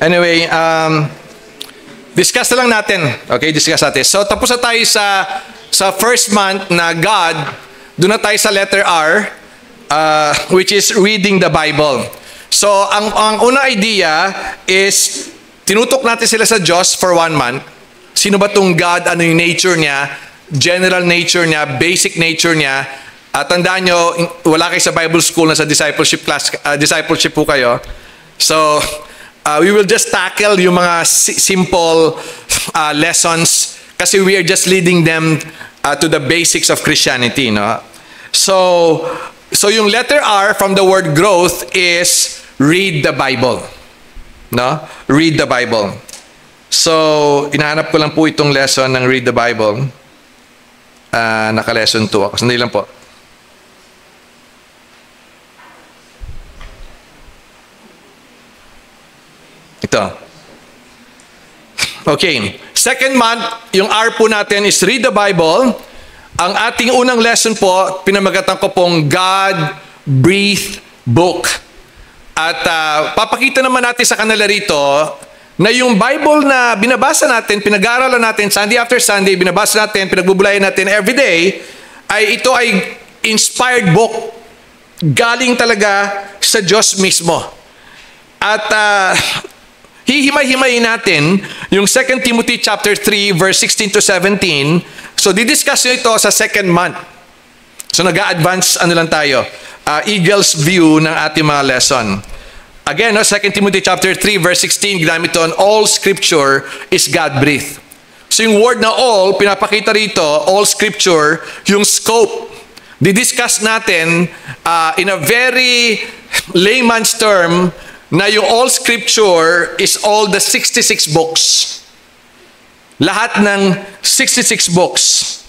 Anyway, discuss na lang natin. Okay, discuss natin. So, tapos na tayo sa first month na God. Doon na tayo sa letter R, which is reading the Bible. So, ang una idea is, tinutok natin sila sa Diyos for 1 month. Sino ba tong God? Ano yung nature niya? General nature niya, basic nature niya. At tandaan nyo, wala kayo sa Bible school na sa discipleship class, discipleship po kayo. So, we will just tackle yung mga simple lessons kasi we are just leading them to the basics of Christianity. No? So yung letter R from the word growth is read the Bible. No? Read the Bible. So, inahanap ko lang po itong lesson ng read the Bible. Naka-lesson 2 ako. Sandali lang po. Ito. Okay. Second month, yung R po natin is read the Bible. Ang ating unang lesson po, pinamagatan ko pong God-breathed book. At papakita naman natin sa kanila rito na yung Bible na binabasa natin, pinag-aaralan natin Sunday after Sunday, binabasa natin, pinagbubulayan natin every day, ito ay inspired book. Galing talaga sa Diyos mismo. At hihimay-himayin natin yung 2 Timothy chapter 3 verse 16 to 17. So didiscuss nyo ito sa second month. So nag-a-advance lang tayo. Eagle's view ng ating mga lesson. Again, 2 Timothy chapter 3 verse 16, ginamit doon, all scripture is God-breathed. So yung word na all, pinapakita rito, all scripture, yung scope. Didiscuss natin in a very layman's term na yung all scripture is all the 66 books. Lahat ng 66 books.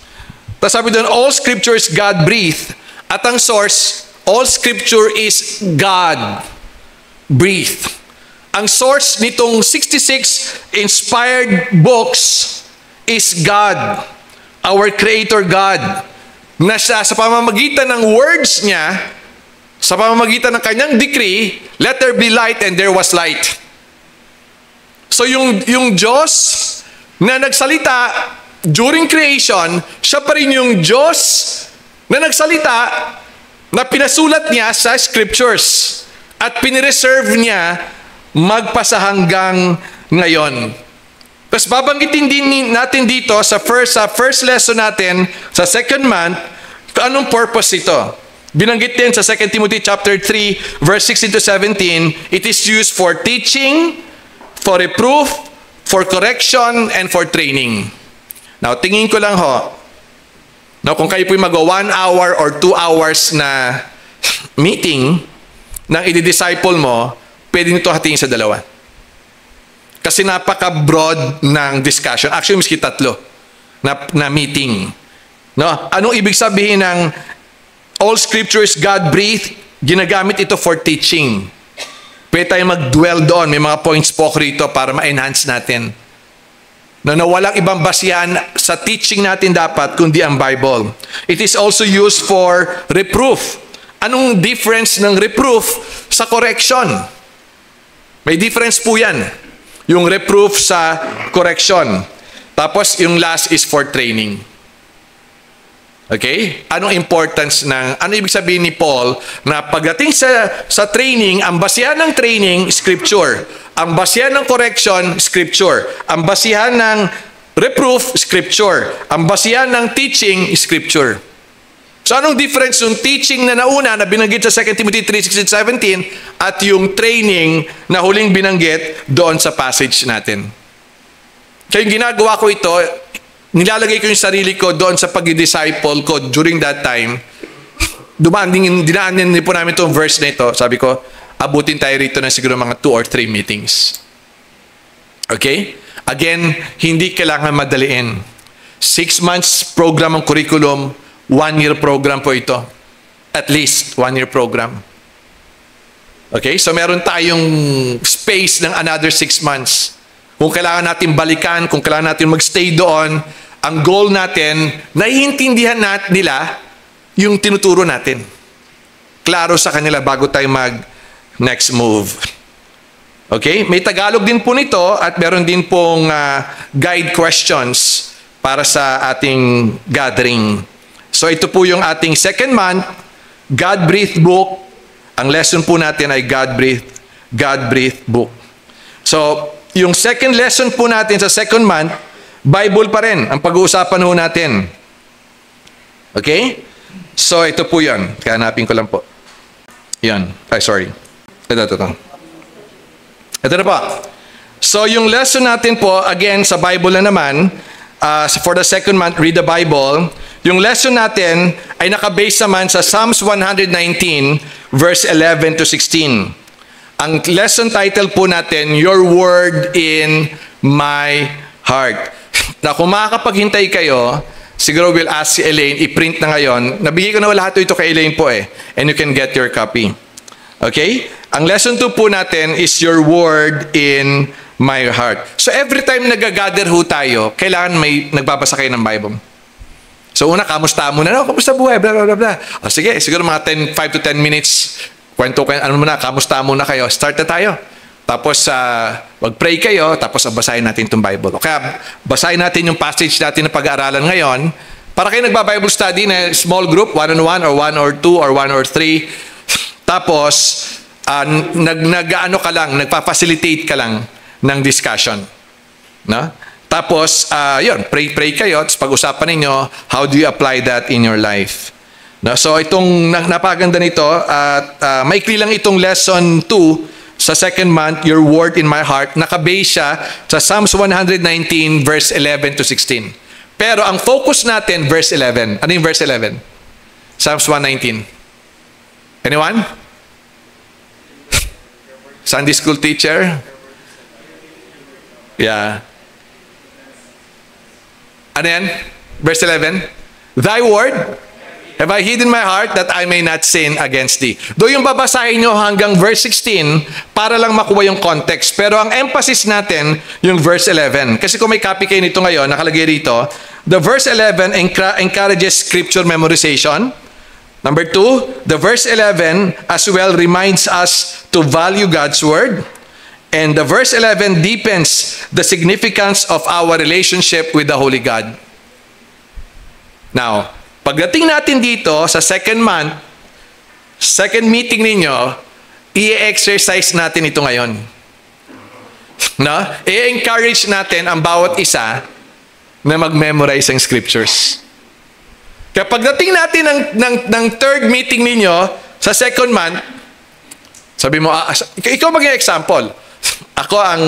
Tapos sabi doon, all scripture is God-breathed. At ang source, all scripture is God-breathed. Ang source nitong 66 inspired books is God, our Creator God, na siya sa pamamagitan ng words niya, sa pamamagitan ng kanyang decree, let there be light and there was light. So yung Diyos na nagsalita during creation, siya pa rin yung Diyos na nagsalita na pinasulat niya sa scriptures at pinireserve niya magpasa hanggang ngayon. Tapos babanggitin din natin dito sa first lesson natin sa second month, anong purpose ito? Binanggit din sa 2 Timothy chapter 3 verse 16 to 17, it is used for teaching, for reproof, for correction, and for training. Now, tingin ko lang ho, kung kayo po'y mag-1 hour or 2 hours na meeting nang i-disciple mo, pwede nito hatiin sa 2. Kasi napaka-broad ng discussion. Actually, miski 3 na meeting. No? Anong ibig sabihin ng all scripture is God-breathed? Ginagamit ito for teaching. Pwede tayo mag-dwell doon. May mga points po rito para ma-enhance natin. Na walang ibang basihan sa teaching natin dapat kundi ang Bible. It is also used for reproof. Anong difference ng reproof sa correction? May difference po yan. Yung reproof sa correction. Tapos yung last is for training. Okay? Anong importance ano ibig sabihin ni Paul na pagdating sa training, ang basihan ng training, scripture. Ang basihan ng correction, scripture. Ang basihan ng reproof, scripture. Ang basihan ng teaching, scripture. So anong difference yung teaching na nauna na binanggit sa 2 Timothy 3:16-17 at yung training na huling binanggit doon sa passage natin? Kaya yung ginagawa ko ito, nilalagay ko yung sarili ko doon sa pag-disciple ko during that time. Dinaanin po namin itong verse na ito. Sabi ko, abutin tayo rito ng siguro mga 2 or 3 meetings. Okay? Again, hindi kailangan madaliin. 6 months program ang curriculum, 1-year program po ito. At least 1-year program. Okay? So meron tayong space ng another 6 months. Kung kailangan natin balikan, kung kailangan natin magstay doon, ang goal natin, naiintindihan nila yung tinuturo natin. Klaro sa kanila bago tayo mag-next move. Okay? May Tagalog din po nito at meron din pong guide questions para sa ating gathering. So ito po yung ating second month, God-breathed book. Ang lesson po natin ay God-breathed book. So, yung second lesson po natin sa second month, Bible pa rin ang pag-uusapan ho natin. Okay? So, ito po yun. Hanapin ko lang po. Yan. Ay, sorry. Ito. Ito na po. So, yung lesson natin po, again, sa Bible na naman, for the second month, read the Bible. Yung lesson natin ay nakabase naman sa Psalms 119, verse 11 to 16. Ang lesson title po natin, Your Word in My Heart. Na kung makakapaghintay kayo, siguro we'll ask si Elaine, i-print na ngayon. Nabigay ko na lahat ito kay Elaine po eh. And you can get your copy. Okay? Ang lesson 2 po natin is Your Word in My Heart. So every time nag-gather ho tayo, kailangan may nagbabasa kayo ng Bible. So una, kamusta muna? No, kamusta buhay? Blah, blah, blah, blah. O sige, siguro mga 5 to 10 minutes, kwento ano muna, kamusta muna kayo. Start na tayo. Tapos, mag-pray kayo, tapos basahin natin itong Bible. O kaya, basahin natin yung passage natin na pag-aaralan ngayon. Para kayo nagba-Bible study na small group, 1-on-1 or 1 or 2 or 1 or 3. Tapos, nagpa-facilitate ka lang ng discussion. No? Tapos, yun, pray kayo, tapos pag-usapan ninyo, how do you apply that in your life? No? So, itong napakaganda nito, at maikli lang itong lesson 2 sa second month, Your Word in My Heart, nakabase siya sa Psalms 119, verse 11 to 16. Pero ang focus natin, verse 11. Ano yung verse 11? Psalms 119. Anyone? Sunday school teacher? Yeah. Ano yan? Verse 11. Thy word have I hid in my heart that I may not sin against thee. Do yung babasahin nyo hanggang verse 16 para lang makuha yung context. Pero ang emphasis natin yung verse 11. Kasi kung may copy kayo nito ngayon, nakalagay rito, the verse 11 encourages scripture memorization. Number 2, the verse 11 as well reminds us to value God's word. And the verse 11 deepens the significance of our relationship with the Holy God. Now, pagdating natin dito sa second month, second meeting ninyo, i-exercise natin ito ngayon. No? I-encourage natin ang bawat isa na mag-memorize ang scriptures. Kaya pagdating natin ng third meeting ninyo sa second month, sabi mo, ikaw maging example. Ako, ang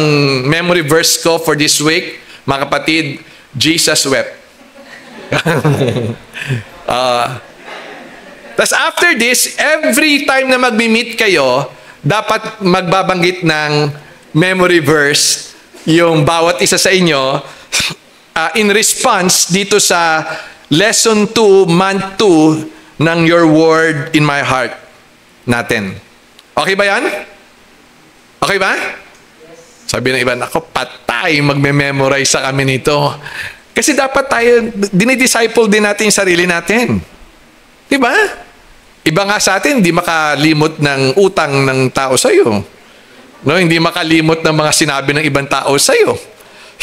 memory verse ko for this week, mga kapatid, Jesus wept. Tapos after this, every time na mag-meet kayo, dapat magbabanggit ng memory verse yung bawat isa sa inyo in response dito sa lesson 2, month 2 ng Your Word in My Heart natin. Okay ba yan? Okay ba? Sabi ng iba, ako patay, magme-memorize sa kami nito. Kasi dapat tayo, dinidisciple din natin yung sarili natin. Diba? Iba nga sa atin, hindi makalimot ng utang ng tao sa'yo. No? Hindi makalimot ng mga sinabi ng ibang tao sa'yo.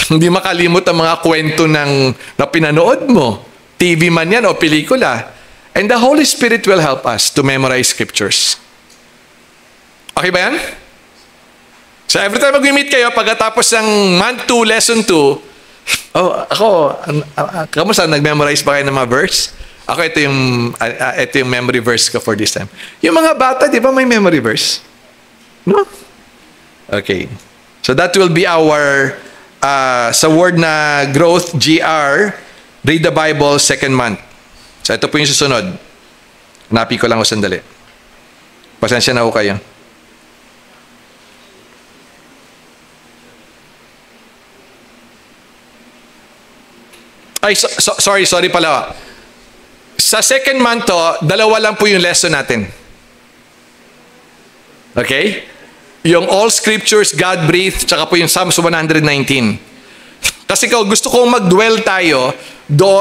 Hindi makalimot ang mga kwento na pinanood mo. TV man yan o pelikula. And the Holy Spirit will help us to memorize scriptures. Okay ba yan? So every time mag-meet kayo, pagkatapos ng month 2, lesson 2, kamusta? Nag-memorize ba kayo ng mga verse? Ako, ito yung memory verse ko for this time. Yung mga bata, di ba may memory verse? No? Okay. So that will be our, sa word na growth, GR, read the Bible, second month. So ito po yung susunod. Hanapin ko lang o sandali. Pasensya na ako kayo. Ay, sorry pala. Sa second month to, dalawa lang po yung lesson natin. Okay? Yung all scriptures, God-breathed, tsaka po yung Psalms 119. Kasi gusto kong mag-dwell tayo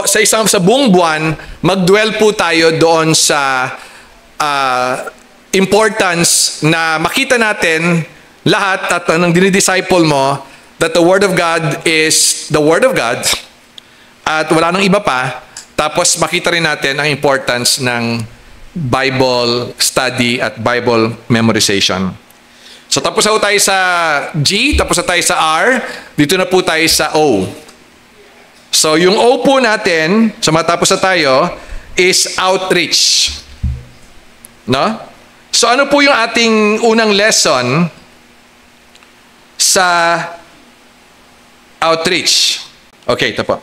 sa buong buwan, mag-dwell po tayo doon sa importance na makita natin lahat at nang dinidisciple mo that the Word of God is the Word of God at wala nang iba pa, tapos makita rin natin ang importance ng Bible study at Bible memorization. So tapos na po tayo sa G, tapos na tayo sa R, dito na po tayo sa O. So yung O po natin, so matapos na tayo, is outreach. No? So ano po yung ating unang lesson sa outreach? Okay, ito po.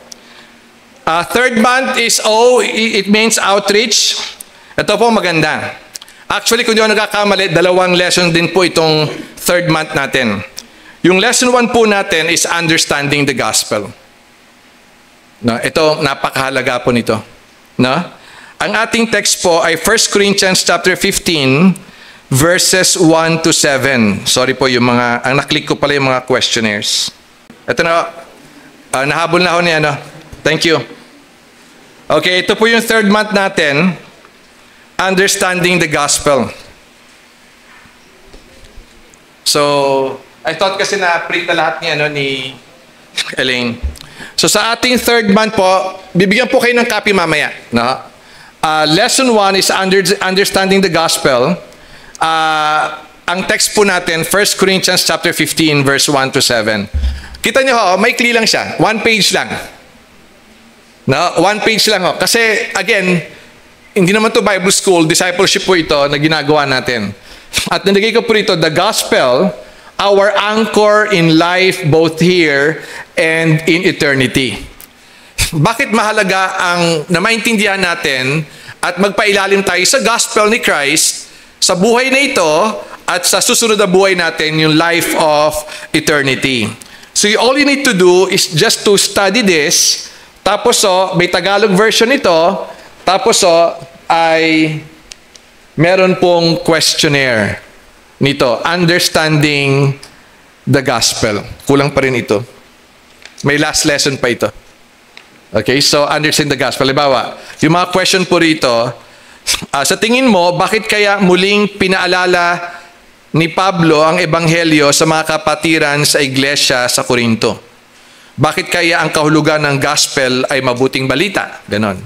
Third month is O, it means outreach. Ito po maganda. Actually, kung di ako nagkakamali, 2 lesson din po itong third month natin. Yung lesson 1 po natin is understanding the gospel. No, ito, napakahalaga po nito. No? Ang ating text po ay 1 Corinthians chapter 15, verses 1 to 7. Sorry po, ang naklik ko pala yung mga questionnaires. Ito na, nahabol na ako niya, no? Thank you. Okay, ito po yung third month natin, understanding the gospel. So, I thought kasi na-print na lahat niya, no, ni Elaine. So, sa ating third month po, bibigyan po kayo ng copy mamaya, no? Lesson 1 is understanding the gospel. Ang text po natin, 1 Corinthians chapter 15, verse 1 to 7. Kita nyo ho, maikli lang siya. 1 page lang. No? 1 page lang ho. Kasi, again, hindi naman to Bible school, discipleship po ito na ginagawa natin. At nilagay ko po rito, the gospel, our anchor in life both here and in eternity. Bakit mahalaga ang na maintindihan natin at magpailalim tayo sa gospel ni Christ sa buhay na ito at sa susunod na buhay natin, yung life of eternity. So all you need to do is just to study this, tapos may Tagalog version ito, tapos ay meron pong questionnaire nito, understanding the gospel. Kulang pa rin ito. May last lesson pa ito. Okay, so understand the gospel. Halimbawa, yung mga question po rito, sa tingin mo, bakit kaya muling pinaalala ni Pablo ang ebanghelyo sa mga kapatiran sa iglesia sa Corinto? Bakit kaya ang kahulugan ng gospel ay mabuting balita? Ganon.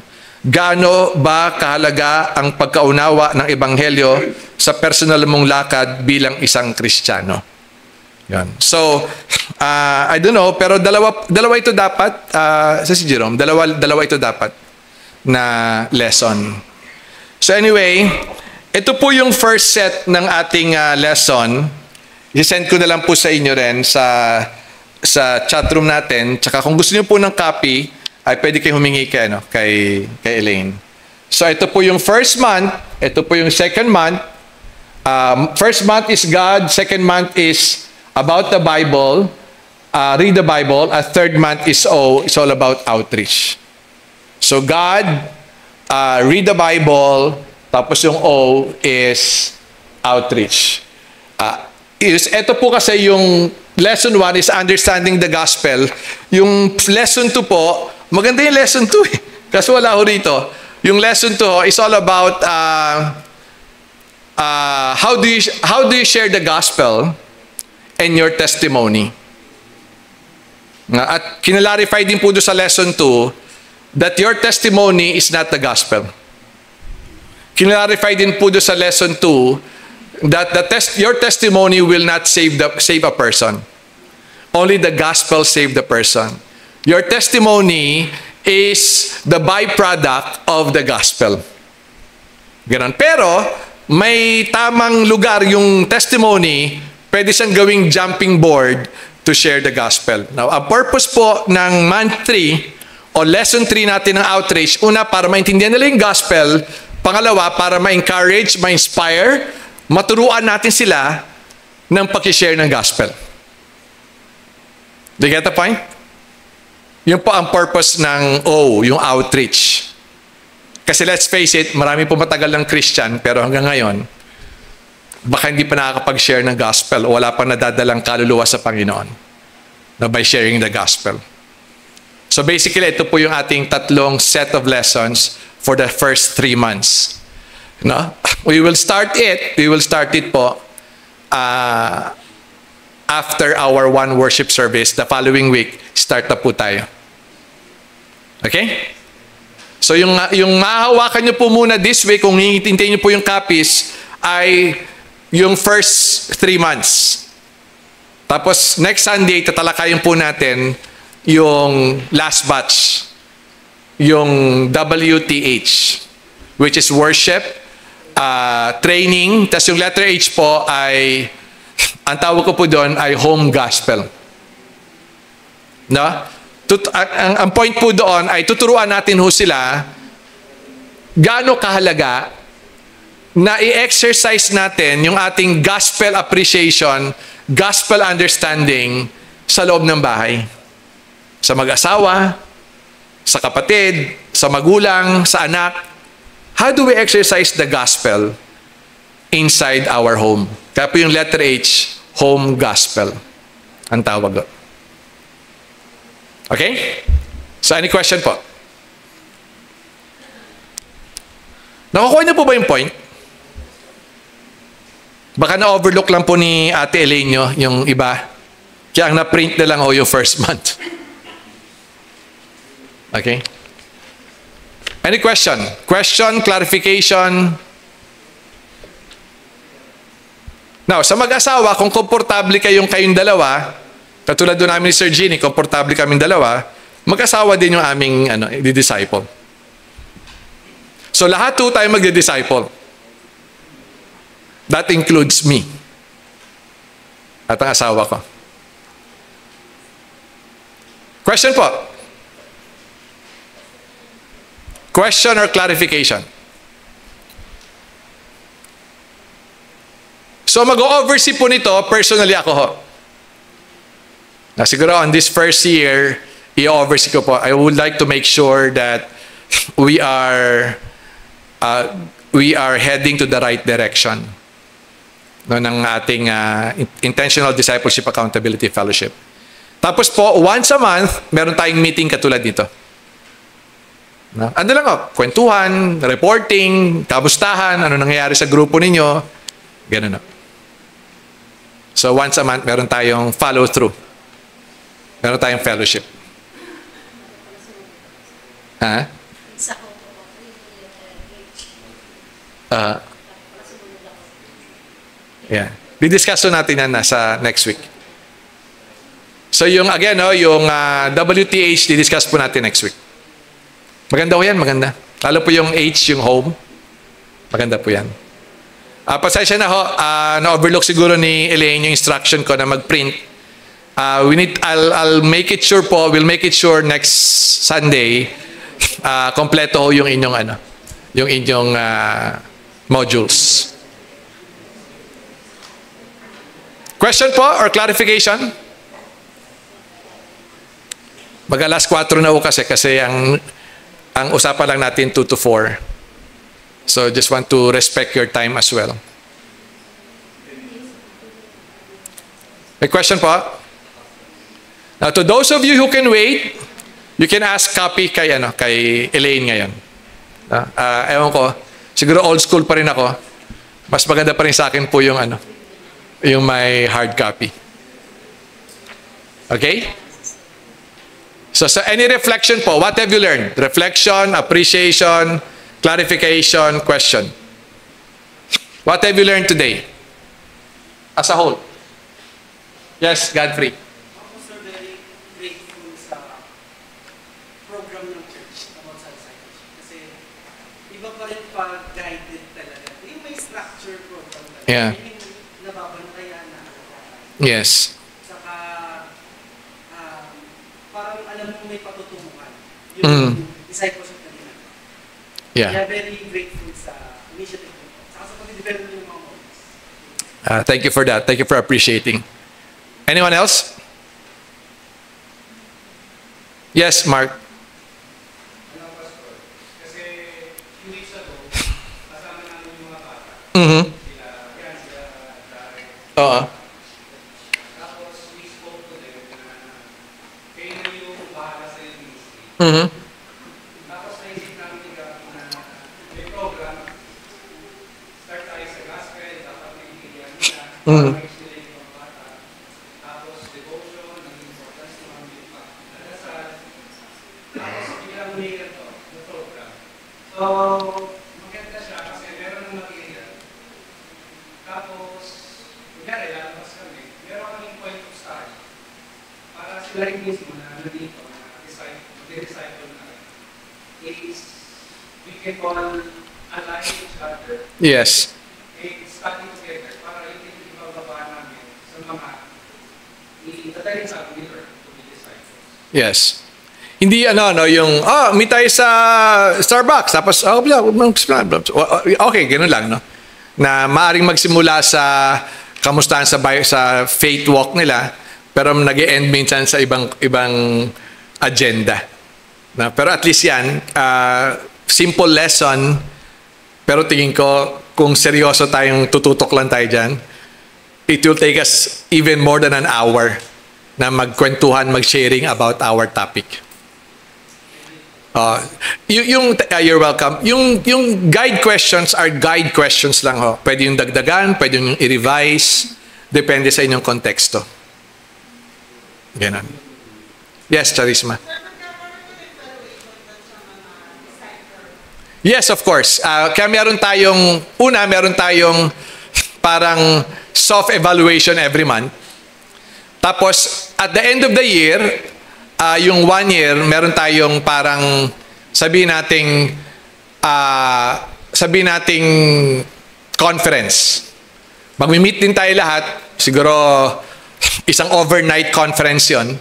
Gaano ba kahalaga ang pagkaunawa ng ebanghelyo sa personal mong lakad bilang isang Kristiyano? Yan. So, I don't know, pero dalawa ito dapat, si Jerome, dalawa ito dapat na lesson. So anyway, ito po yung first set ng ating lesson. I-send ko na lang po sa inyo rin sa chatroom natin. Tsaka kung gusto niyo po ng copy, ay pwede kayo humingi kay Elaine. So ito po yung first month, ito po yung second month. First month is God, second month is about the Bible, read the Bible. At third month is it's all about outreach. So God, read the Bible, tapos yung O is outreach. Ito po kasi yung lesson 1 is understanding the gospel. Yung lesson 2 po, maganda yung lesson 2 eh. Kasi wala ho rito. Yung lesson 2 is all about how do you share the gospel and your testimony. At kinalarify din po doon sa lesson 2 that your testimony is not the gospel. Kinalarify din po doon sa lesson 2 that your testimony will not save a person. Only the gospel save the person. Your testimony is the byproduct of the gospel. Ganon. Pero may tamang lugar yung testimony, pwede siyang gawing jumping board to share the gospel. Now, ang purpose po ng month 3 o lesson 3 natin ng outreach, una, para maintindihan nila yung gospel. Pangalawa, para ma-encourage, ma-inspire, maturuan natin sila ng pag-share ng gospel. Do you get the point? Yun po ang purpose ng yung outreach. Kasi let's face it, marami po matagal ng Christian, pero hanggang ngayon, baka hindi pa nakakapag-share ng gospel o wala pang nadadalang kaluluwa sa Panginoon na by sharing the gospel. So basically, ito po yung ating tatlong set of lessons for the first 3 months. No? We will start it po after our one worship service, the following week, start na po tayo. Okay? So yung mahahawakan nyo po muna this week, kung hihintayin nyo po yung copies, ay yung first 3 months. Tapos next Sunday, tatalakayin po natin yung last batch, yung WTH, which is worship, training, tas yung letter H po ay, ang tawag ko po doon ay home gospel. No? Ang point po doon ay tuturuan natin ho sila gaano kahalaga na i-exercise natin yung ating gospel appreciation, gospel understanding sa loob ng bahay. Sa mag-asawa, sa kapatid, sa magulang, sa anak. How do we exercise the gospel inside our home? Kaya po yung letter H, home gospel. Ang tawag doon. Okay? So, any question po? Nakukuha niyo po ba yung point? Baka na-overlook lang po ni Ate Elaine yung iba. Kaya ang na-print na lang ho yung first month. Okay? Any question? Question, clarification? Now, sa mag-asawa, kung komportable kayong dalawa, katulad doon namin ni Sir Ginny, komportable kaming dalawa, mag-asawa din yung aming di-disciple. So, lahat po tayo magdi-disciple. That includes me. At ang asawa ko. Question po? Question or clarification? So, mag-oversee po nito, personally ako ho. Na siguro on this first year, i-oversee ko po. I would like to make sure that we are heading to the right direction ng ating Intentional Discipleship Accountability Fellowship. Tapos po, once a month, meron tayong meeting katulad nito. No? Ano lang kwentuhan, reporting, kamustahan, ano nangyayari sa grupo ninyo, ganun. So once a month, meron tayong follow-through. Meron tayong fellowship. Ha? Yeah. Didiscuss natin yan sa next week. So yung again, yung WTH, didiscuss po natin next week. Maganda po yan, maganda. Lalo po yung H, yung home. Maganda po yan. Pasensya na ho, na-overlook siguro ni Elaine yung instruction ko na mag-print. I'll make it sure po, we'll make it sure next Sunday, kompleto ho yung inyong yung inyong modules. Question po or clarification? Mag-alas 4 na ho kasi ang usapan lang natin 2 to 4. So just want to respect your time as well. May question po? Now to those of you who can wait, you can ask copy kay Elaine ngayon. Ewan ko, siguro old school pa rin ako. Mas maganda pa rin sa akin po yung yung may hard copy. Okay? So any reflection po, what have you learned? Reflection, appreciation, clarification, question. What have you learned today? As a whole. Yes, Godfrey. Ako sir, very grateful sa program ng church about sa discipleship. Kasi iba pa rin pag-guided talaga. Yung may structure program talaga. Yeah. Yung nababantayan na. Yes. Saka parang alam mo may patutunguhan. Yung discipleship na ginagawa. Yeah. Kaya very grateful sa initiative ko. Saka sa pag-develop ng mga models. Thank you for that. Thank you for appreciating. Anyone else? Yes, Mark. Kasi few weeks ago, kasama namin yung mga bata. Mm-hmm. Sila Darren. Oo. Tapos we spoke to them na kayo na yung bahala sa yung ministry. Mm-hmm. Tapos naisip namin na may program, start tayo sa gospel, dapat may bigyan nila, Mm. para explain yung mga bata. devotion, ang importance ng mga pagdadasal. Tapos biglang may ito, na program. So, maganda siya kasi meron ng material. Tapos, kunyari, lalabas kami, meron kaming point of study. Para sila rin mismo na nandito, na disciple na is we can all align each other. Yes. Study together para hindi ibababa namin sa mga itatagin sa amin to be disciples. Yes. Hindi yung meet tayo sa Starbucks tapos okay, ganoon lang no. Na maaring magsimula sa kamustahan sa faith walk nila pero nag-e-end minsan sa ibang agenda. Na, pero at least yan simple lesson pero tingin ko kung seryoso tayong tututok lang tayo dyan, it will take us even more than an hour na magkwentuhan, mag-sharing about our topic. You're welcome. Yung guide questions are guide questions lang ho. Pwede yung dagdagan, pwede yung i-revise, depende sa inyong konteksto. Ganun. Yes, Charisma. Yes, of course. Kaya meron tayong parang soft evaluation every month. Tapos, at the end of the year, yung 1 year, meron tayong parang sabihin nating conference. Magmi-meet din tayo lahat. Siguro, isang overnight conference yun.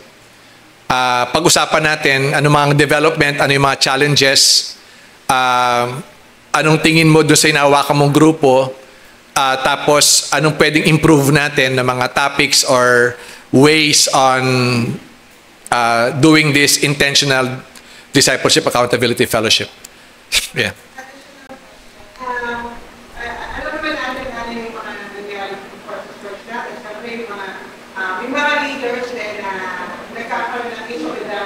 Pag-usapan natin ano mga development, ano yung mga challenges, anong tingin mo doon sa inahawakan mong grupo, tapos anong pwedeng improve natin na mga topics or ways on doing this intentional discipleship accountability fellowship. Yeah. Alam naman natin yung mga nangyayari sa church natin. Siyempre yung mga leaders din na nagkakaroon ng issue with the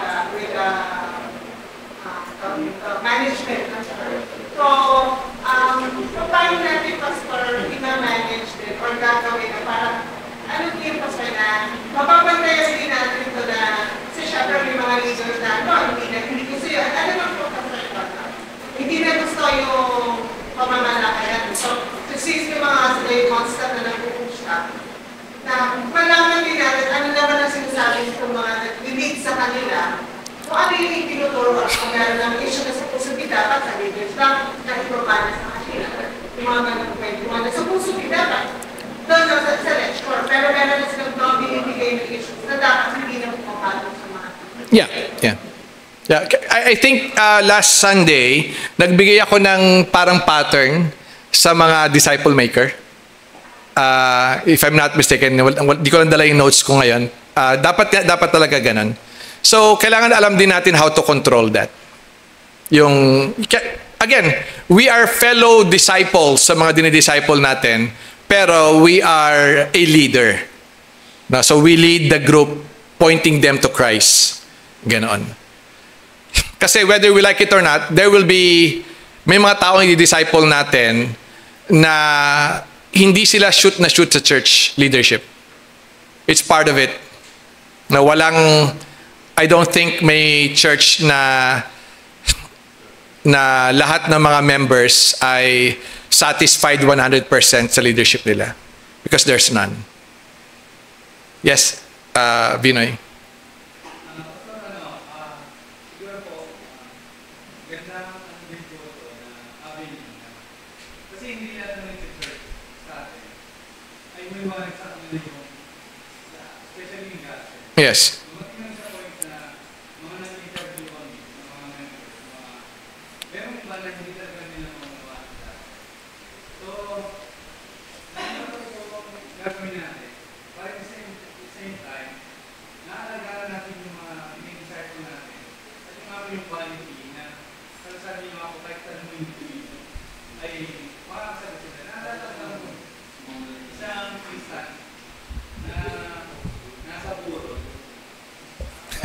management ng church. So, paano natin, Pastor, ina-manage din or gagawin na parang anong yung Pastor na mapapantayan din natin ito na kasi syempre may mga leaders na hindi gusto yun. Ano naman po, Pastor, hindi na gusto yung pamamalakayan. So, since yung mga sila yung constant na nag-push up, na malaman din natin ano naman ang sinasabi ng mga nag-lead sa kanila, kung ano yung tinuturo at kung meron ng issue na sa puso dapat sa leaders lang dahil propana sa kanila. Yung mga nagpapwede sa puso dapat doon sa lecture. Pero meron na silang mga binibigay ng issues na dapat hindi na pumapatong sa mga. Yeah. I think last Sunday, nagbigay ako ng parang pattern sa mga disciple maker. If I'm not mistaken, di ko lang dala yung notes ko ngayon. Dapat talaga ganun. So, kailangan alam din natin how to control that. Again, we are fellow disciples sa mga dinidisciple natin, pero we are a leader. So, we lead the group pointing them to Christ. Ganon. Kasi whether we like it or not, may mga taong i-disciple natin na hindi sila shoot sa church leadership. It's part of it. Na I don't think may church na lahat ng mga members ay satisfied 100% sa leadership nila. Because there's none. Yes, Binoy. Yes.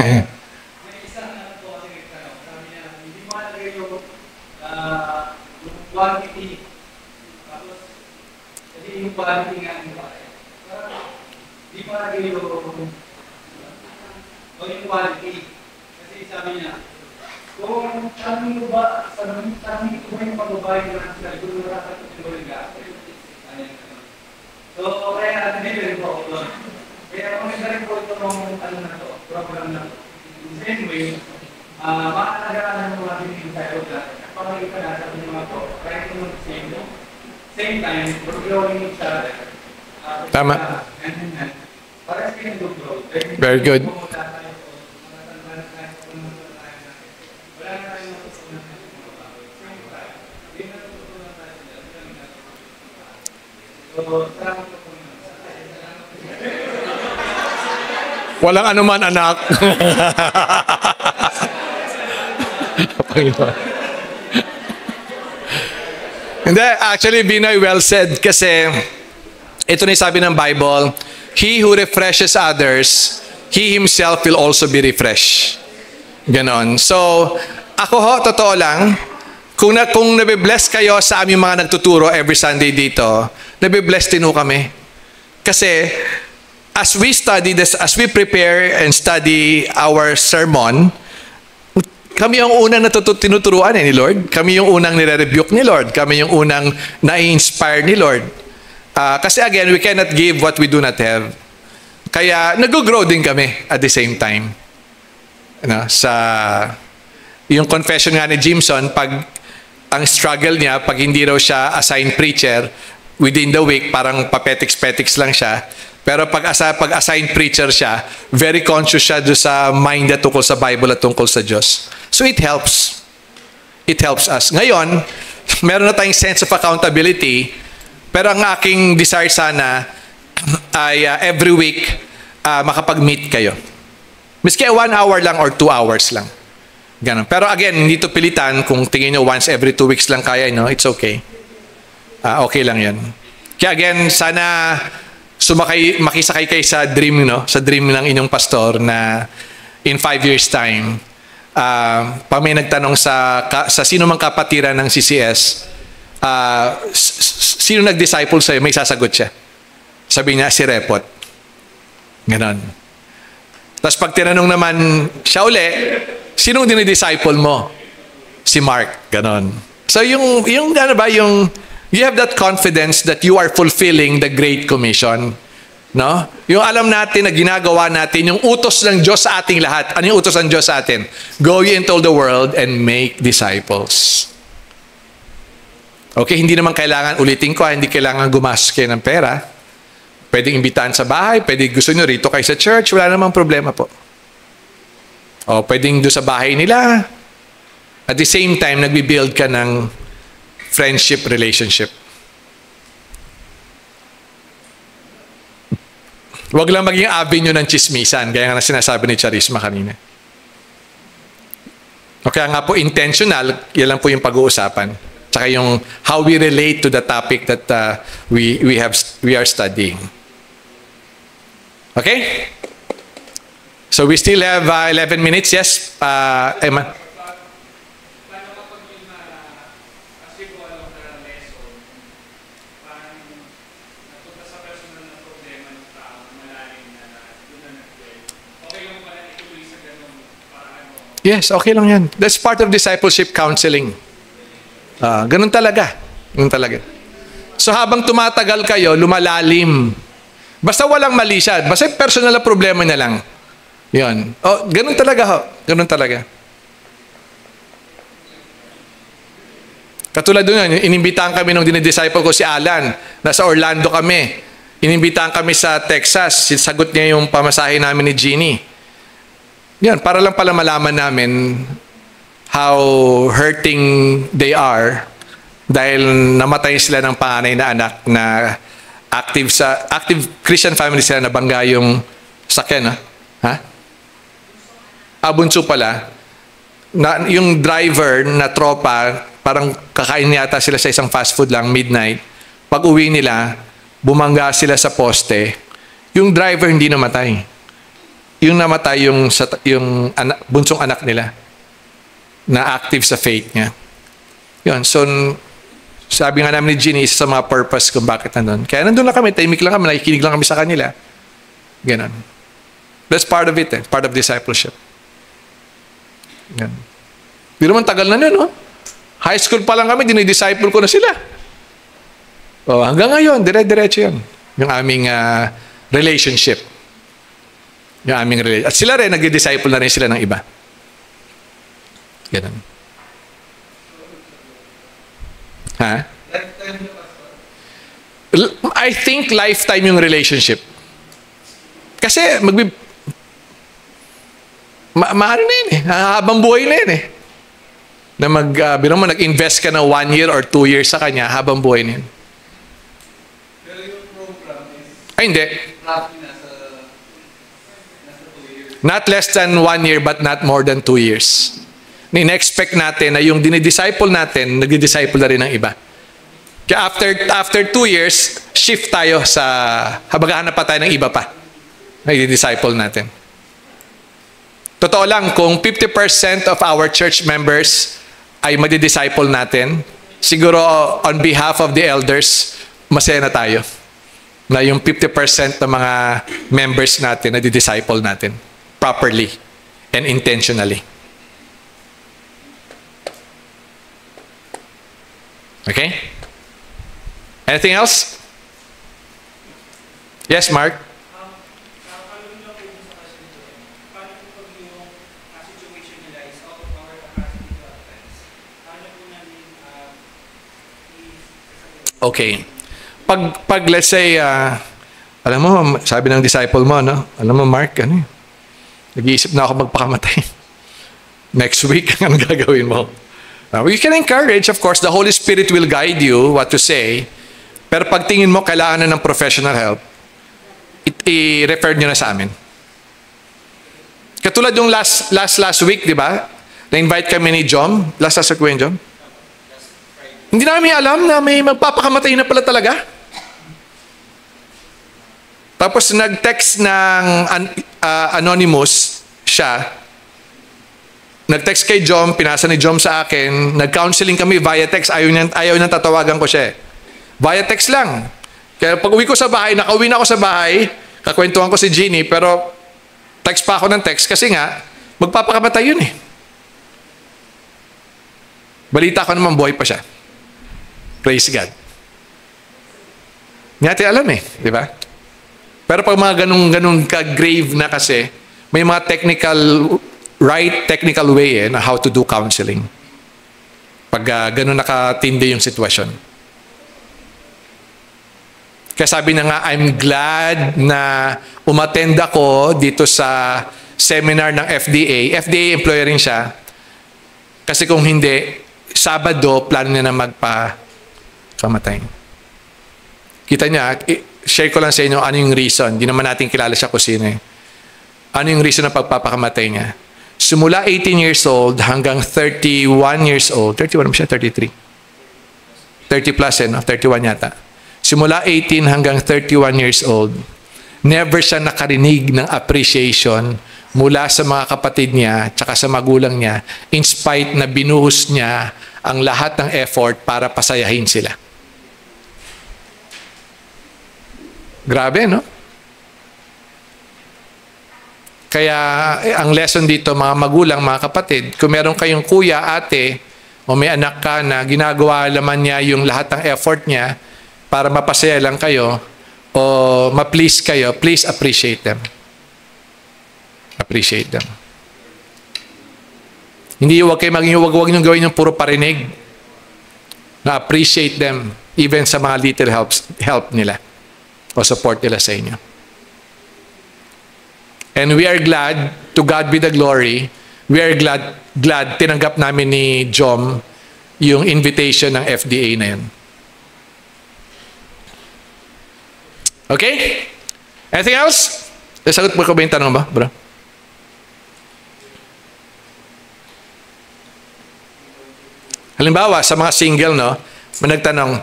May isang po kasi nagtanong, sabi niya, hindi mo alagay yung quantity. Tapos, kasi yung quality nga yung pare. Hindi mo alagay yung yung quality. Kasi sabi niya, kung sabi mo ba, sabi ko ba yung pagbabayo na sila, kung narapat ko yung baliga, so, kaya natin din po ako doon. Kaya kung nagdaring po ito ng program na to. In the same way, makakalagaan ng mga binigay tayo dyan. Pangalipa natin ng mga to, right to the same time, we're growing each other. Tama. Para sa grow. Very good. Walang anuman, anak. Panginoon. Hindi, actually, Binoy, well said. Kasi, ito na yung sabi ng Bible, he who refreshes others, he himself will also be refreshed. Ganon. So, ako ho, totoo lang, kung nabibless kayo sa aming mga nagtuturo every Sunday dito, nabibless din ho kami. Kasi, as we study this, as we prepare and study our sermon, kami yung unang tinuturuan ni Lord. Kami yung unang nire-rebuke ni Lord. Kami yung unang na-inspire ni Lord. Kasi again, we cannot give what we do not have. Kaya nag-grow din kami at the same time. Yung confession nga ni Jimson, pag ang struggle niya, pag hindi raw siya assigned preacher, within the week, parang papetiks-petiks lang siya. Pero pag assigned preacher siya, very conscious siya doon sa mind na tungkol sa Bible at tungkol sa Diyos. So it helps. It helps us. Ngayon, meron na tayong sense of accountability, pero ang aking desire sana ay every week makapag-meet kayo. Miski 1 hour lang or 2 hours lang. Ganun. Pero again, hindi to pilitan. Kung tingin nyo once every 2 weeks lang kaya, no? It's okay. Okay lang yan. Kaya again, sana makisakay kayo sa dream, no? Sa dream ng inyong pastor na in 5 years time, pag may nagtanong sa sino mang kapatiran ng CCS, sino nag-disciple sa'yo, may sasagot siya. Sabi niya, si Repot. Ganon. Tapos pag tinanong naman siya uli, sinong dinidisciple mo? Si Mark. Ganon. So yung ano ba, you have that confidence that you are fulfilling the Great Commission. No? Yung alam natin na ginagawa natin, yung utos ng Diyos sa ating lahat. Ano yung utos ng Diyos sa atin? Go ye into all the world and make disciples. Okay, hindi naman kailangan, ulitin ko, hindi kailangan gumastos kayo ng pera. Pwedeng imbitahan sa bahay, pwedeng gusto nyo rito kayo sa church, wala namang problema po. O pwedeng doon sa bahay nila. At the same time, nagbi-build ka ng friendship relationship. Huwag lang maging avenue ng chismisan, gaya nga na sinasabi ni Charisma kanina. O kaya nga po, intentional, yan lang po yung pag-uusapan. Tsaka yung how we relate to the topic that we are studying. Okay? So we still have 11 minutes, yes? Emma? Yes, okay lang yan. That's part of discipleship counseling. Ganun talaga. Ganun talaga. So habang tumatagal kayo, lumalalim. Basta walang mali siya. Basta personal na problema niya lang. Yun. Ganun talaga ho. Ganun talaga. Katulad doon yun, inimbitahan kami nung dinidisciple ko si Alan. Nasa Orlando kami. Inimbitahan kami sa Texas. Sagot niya yung pamasahe namin ni Jeannie. Yan, para lang pala malaman namin how hurting they are dahil namatay sila ng panganay na anak na active Christian family sila, nabangga yung sakyan. Bunso pala. Yung driver na tropa, parang kakain yata sila sa isang fast food lang, midnight. Pag uwi nila, bumangga sila sa poste. Yung driver hindi namatay. Yung namatay yung bunsong anak nila na active sa faith niya. Yun. So, sabi nga namin ni Ginny, isa sa mga purpose kung bakit nandun. Kaya nandun lang kami, tahimik lang kami, nakikinig lang kami sa kanila. Ganon. That's part of it, part of discipleship. Yan. Pero man tagal na nun, no? High school pa lang kami, dinidisciple ko na sila. Oh, hanggang ngayon, dire-diretso yan. Yung aming relationship. Yung aming relationship. At sila rin, nag-disciple na rin sila ng iba. Ganun. Ha? I think lifetime yung relationship. Kasi maano na yun eh. Habang buhay na yun eh. Na nag-invest ka na 1 year or 2 years sa kanya, habang buhay na yun. Pero yung program is Ay, hindi. roughly nasa 2 years. Not less than 1 year but not more than 2 years. In-expect natin na yung dinidisciple natin, nagdi-disciple na rin ng iba. Kaya after 2 years, shift tayo sa, habagahanap pa tayo ng iba pa. Nagdi-disciple natin. Totoo lang, kung 50% of our church members ay magdi-disciple natin, siguro on behalf of the elders, masaya na tayo. Na yung 50% ng mga members natin, nagdi-disciple natin properly and intentionally. Okay? Anything else? Yes, Mark? Paano nyo po yung sa kasi nito? Paano po pag yung situation nila is out of our capacity to advance? Paano po namin Okay. Pag let's say, alam mo, sabi ng disciple mo, no? Alam mo, Mark, ano, nag-iisip na ako magpakamatay. Next week, ano gagawin mo? You can encourage, of course, the Holy Spirit will guide you what to say. Pero pag tingin mo, kailangan na ng professional help, i-refer nyo na sa amin. Katulad yung last week, di ba? Na-invite kami ni Jom. Last week ko yun, Jom? Hindi namin alam na may magpapakamatay na pala talaga. Tapos nag-text ng anonymous siya. Nag-text kay Jom, pinasa ni Jom sa akin, nag-counseling kami via text, ayaw niyang tatawagan ko siya. Via text lang. Kaya pag uwi ko sa bahay, nakauwi na ako sa bahay, kakwentuhan ko si Jeannie, pero text pa ako ng text kasi nga, magpapakamatay yun eh. Balita ko naman buhay pa siya. Praise God. Hindi natin alam eh, di ba? Pero pag mga ganung ka-grave na kasi, may mga technical way na how to do counseling. Pag ganun nakatindi yung sitwasyon. Kaya sabi na nga, I'm glad na umattend ako dito sa seminar ng FDA. FDA employer rin siya. Kasi kung hindi, Sabado, plano niya na magpa-kamatay. Kita niya, share ko lang sa inyo ano yung reason. Hindi naman natin kilala siya kung sino eh. Ano yung reason ng pagpapakamatay niya? Simula 18 years old hanggang 31 years old. 31 naman siya, 33. 30 plus eh, no? 31 yata. Simula 18 hanggang 31 years old, never siya nakarinig ng appreciation mula sa mga kapatid niya tsaka sa magulang niya in spite na binuhos niya ang lahat ng effort para pasayahin sila. Grabe, no? Kaya ang lesson dito, mga magulang, mga kapatid, kung meron kayong kuya, ate, o may anak ka na ginagawa naman niya yung lahat ng effort niya para mapasaya lang kayo o ma-please kayo, please appreciate them. Appreciate them. Hindi huwag niyong gawin yung puro parinig. Na-appreciate them even sa mga little help nila o support nila sa inyo. And we are glad, to God be the glory, we are glad tinanggap namin ni Jom yung invitation ng FDA na yun. Okay? Anything else? Sagot mo ko ba yung tanong ba, bro? Halimbawa, sa mga single, no, may nagtanong,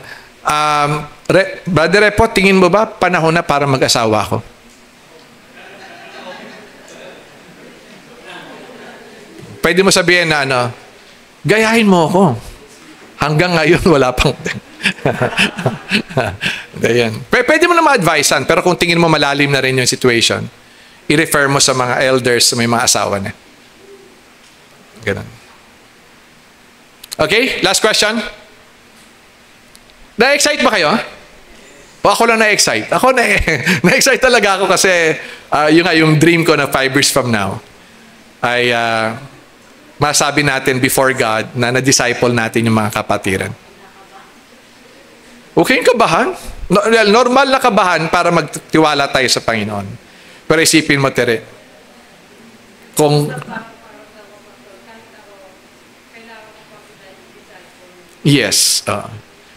Brother Repo, tingin mo ba panahon na para mag-asawa ako? Pwede mo sabihin na gayahin mo ako. Hanggang ngayon, wala pang... Ayan. Pwede mo na ma-advisean, pero kung tingin mo malalim na rin yung situation, i-refer mo sa mga elders na may mga asawa na. Ganun. Okay, last question. Na-excite ba kayo? O ako lang na-excite? Ako na-excite talaga ako kasi yung dream ko na 5 years from now ay masabi natin before God na na-disciple natin yung mga kapatiran. Okay yung kabahan? Normal na kabahan para magtiwala tayo sa Panginoon. Pero isipin mo, Tere, kung... Yes.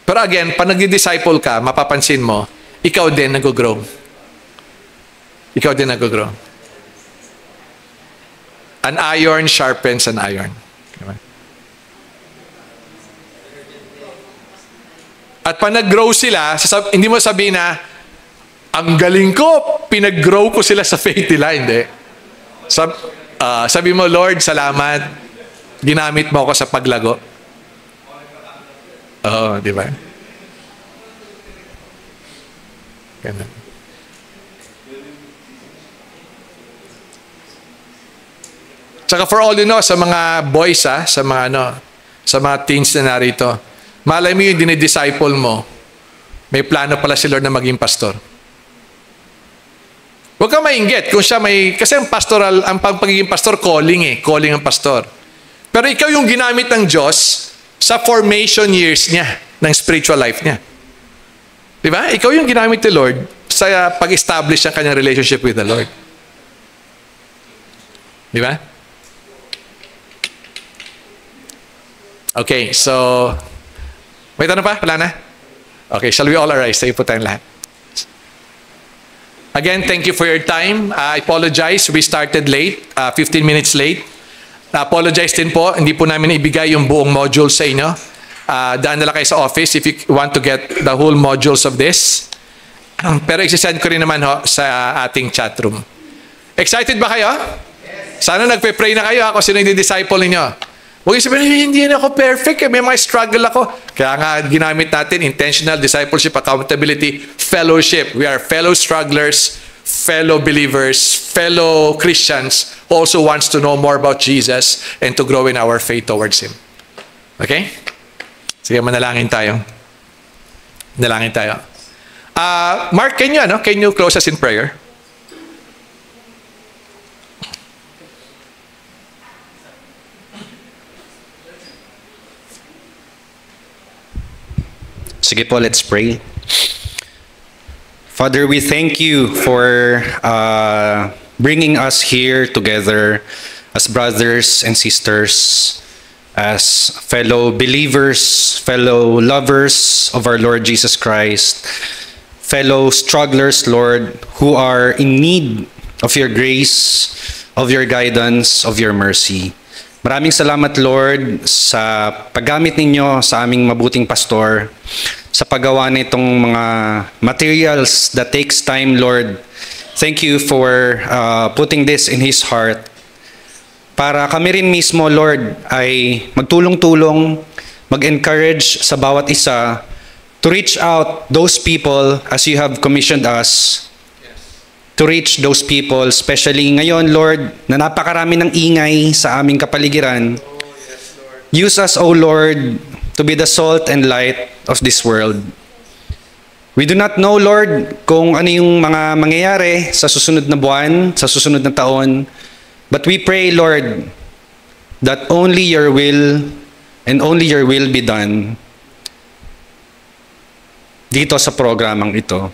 Pero again, pag nag-disciple ka, mapapansin mo, ikaw din nag-grow. Ikaw din nag-grow. An iron sharpens an iron. Diba? At pag nag-grow sila, hindi mo sabihin na, ang galing ko, pinag-grow ko sila sa faith nila. Hindi. Sabi mo, Lord, salamat. Ginamit mo ako sa paglago. Oo, di ba? Ganun. Tsaka for all you know, sa mga boys, sa mga teens na narito, malay mo yung dinidisciple mo, may plano pala si Lord na maging pastor. Huwag kang mainggit kung siya kasi ang pastoral, ang pagiging pastor, calling ang pastor. Pero ikaw yung ginamit ng Diyos sa formation years niya, ng spiritual life niya. Di ba? Ikaw yung ginamit ni Lord sa pag-establish ng kanyang relationship with the Lord. Di ba? Okay, so, may tanong pa? Wala na? Okay, shall we all arise? Tayo po tayong lahat. Again, thank you for your time. I apologize. We started late, 15 minutes late. Apologize din po. Hindi po namin ibigay yung buong module sa inyo. Daan na lang kayo sa office if you want to get the whole modules of this. Pero isisend ko rin naman sa ating chat room. Excited ba kayo? Sana nagpe-pray na kayo kung sino yung disciple ninyo. Huwag yung sabihin, hindi na ako perfect. May mga struggle ako. Kaya nga ginamit natin intentional discipleship, accountability, fellowship. We are fellow strugglers, fellow believers, fellow Christians who also wants to know more about Jesus and to grow in our faith towards Him. Okay? Sige, manalangin tayo. Manalangin tayo. Mark, can you close us in prayer? Sige po, let's pray. Father, we thank you for bringing us here together as brothers and sisters, as fellow believers, fellow lovers of our Lord Jesus Christ, fellow strugglers, Lord, who are in need of your grace, of your guidance, of your mercy. Maraming salamat, Lord, sa paggamit ninyo sa aming mabuting pastor, sa paggawa nitong mga materials that takes time, Lord. Thank you for putting this in his heart. Para kami rin mismo, Lord, ay magtulong-tulong, mag-encourage sa bawat isa to reach out those people as you have commissioned us. To reach those people, especially ngayon, Lord, na napakarami ng ingay sa aming kapaligiran. Use us, O Lord, to be the salt and light of this world. We do not know, Lord, kung ano yung mga mangyayari sa susunod na buwan, sa susunod na taon. But we pray, Lord, that only your will and only your will be done dito sa programang ito.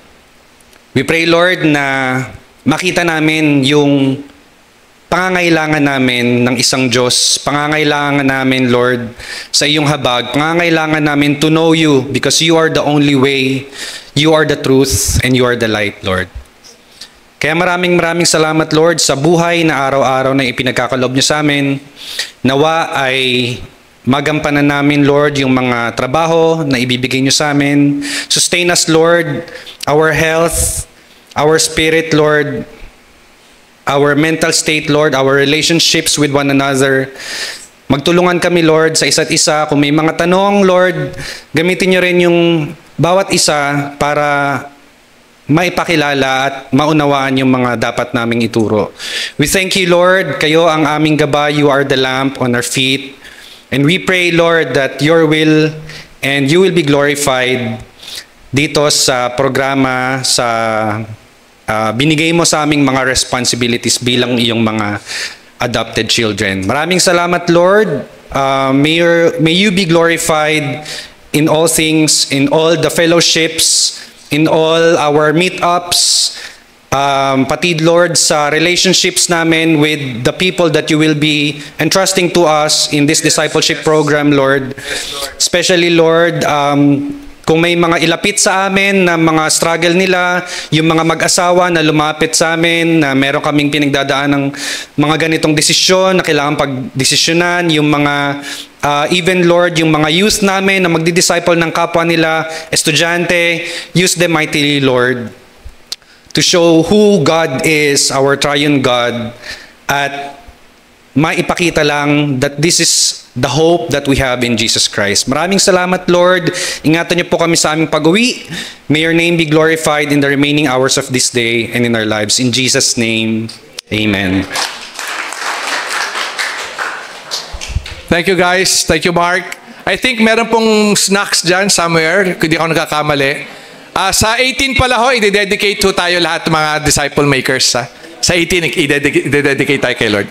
We pray, Lord, na makita namin yung pangangailangan namin ng isang Diyos, pangangailangan namin, Lord, sa iyong habag, pangangailangan namin to know you because you are the only way, you are the truth, and you are the light, Lord. Kaya maraming salamat, Lord, sa buhay na araw-araw na ipinagkakalob niyo sa amin. Nawa ay magampanan namin, Lord, yung mga trabaho na ibibigay niyo sa amin. Sustain us, Lord, our health, our spirit, Lord, our mental state, Lord, our relationships with one another. Magtulungan kami, Lord, sa isa't isa. Kung may mga tanong, Lord, gamitin niyo rin yung bawat isa para maipakilala at maunawaan yung mga dapat naming ituro. We thank you, Lord. Kayo ang aming gabay. You are the lamp on our feet. And we pray, Lord, that your will and you will be glorified dito sa programa, sa binigay mo sa aming mga responsibilities bilang iyong mga adopted children. Maraming salamat, Lord. May you be glorified in all things, in all the fellowships, in all our meetups, pati Lord sa relationships namin with the people that you will be entrusting to us in this discipleship program, Lord. Especially, Lord, kung may mga ilapit sa amin na mga struggle nila, yung mga mag-asawa na lumapit sa amin, na meron kaming pinagdadaan ng mga ganitong desisyon na kailangan pagdesisyonan, yung mga even Lord, yung mga youth namin na magdi-disciple ng kapwa nila, estudyante, use them mightily, Lord, to show who God is, our triune God, at maipakita lang that this is the hope that we have in Jesus Christ. Maraming salamat, Lord. Ingatan niyo po kami sa aming pag-uwi. May your name be glorified in the remaining hours of this day and in our lives. In Jesus' name, amen. Thank you, guys. Thank you, Mark. I think meron pong snacks dyan somewhere, kung di ako nagkakamali. Sa 18 pala ho, i-dedicate ho tayo lahat mga disciple makers. Sa 18, i-dedicate tayo kay Lord.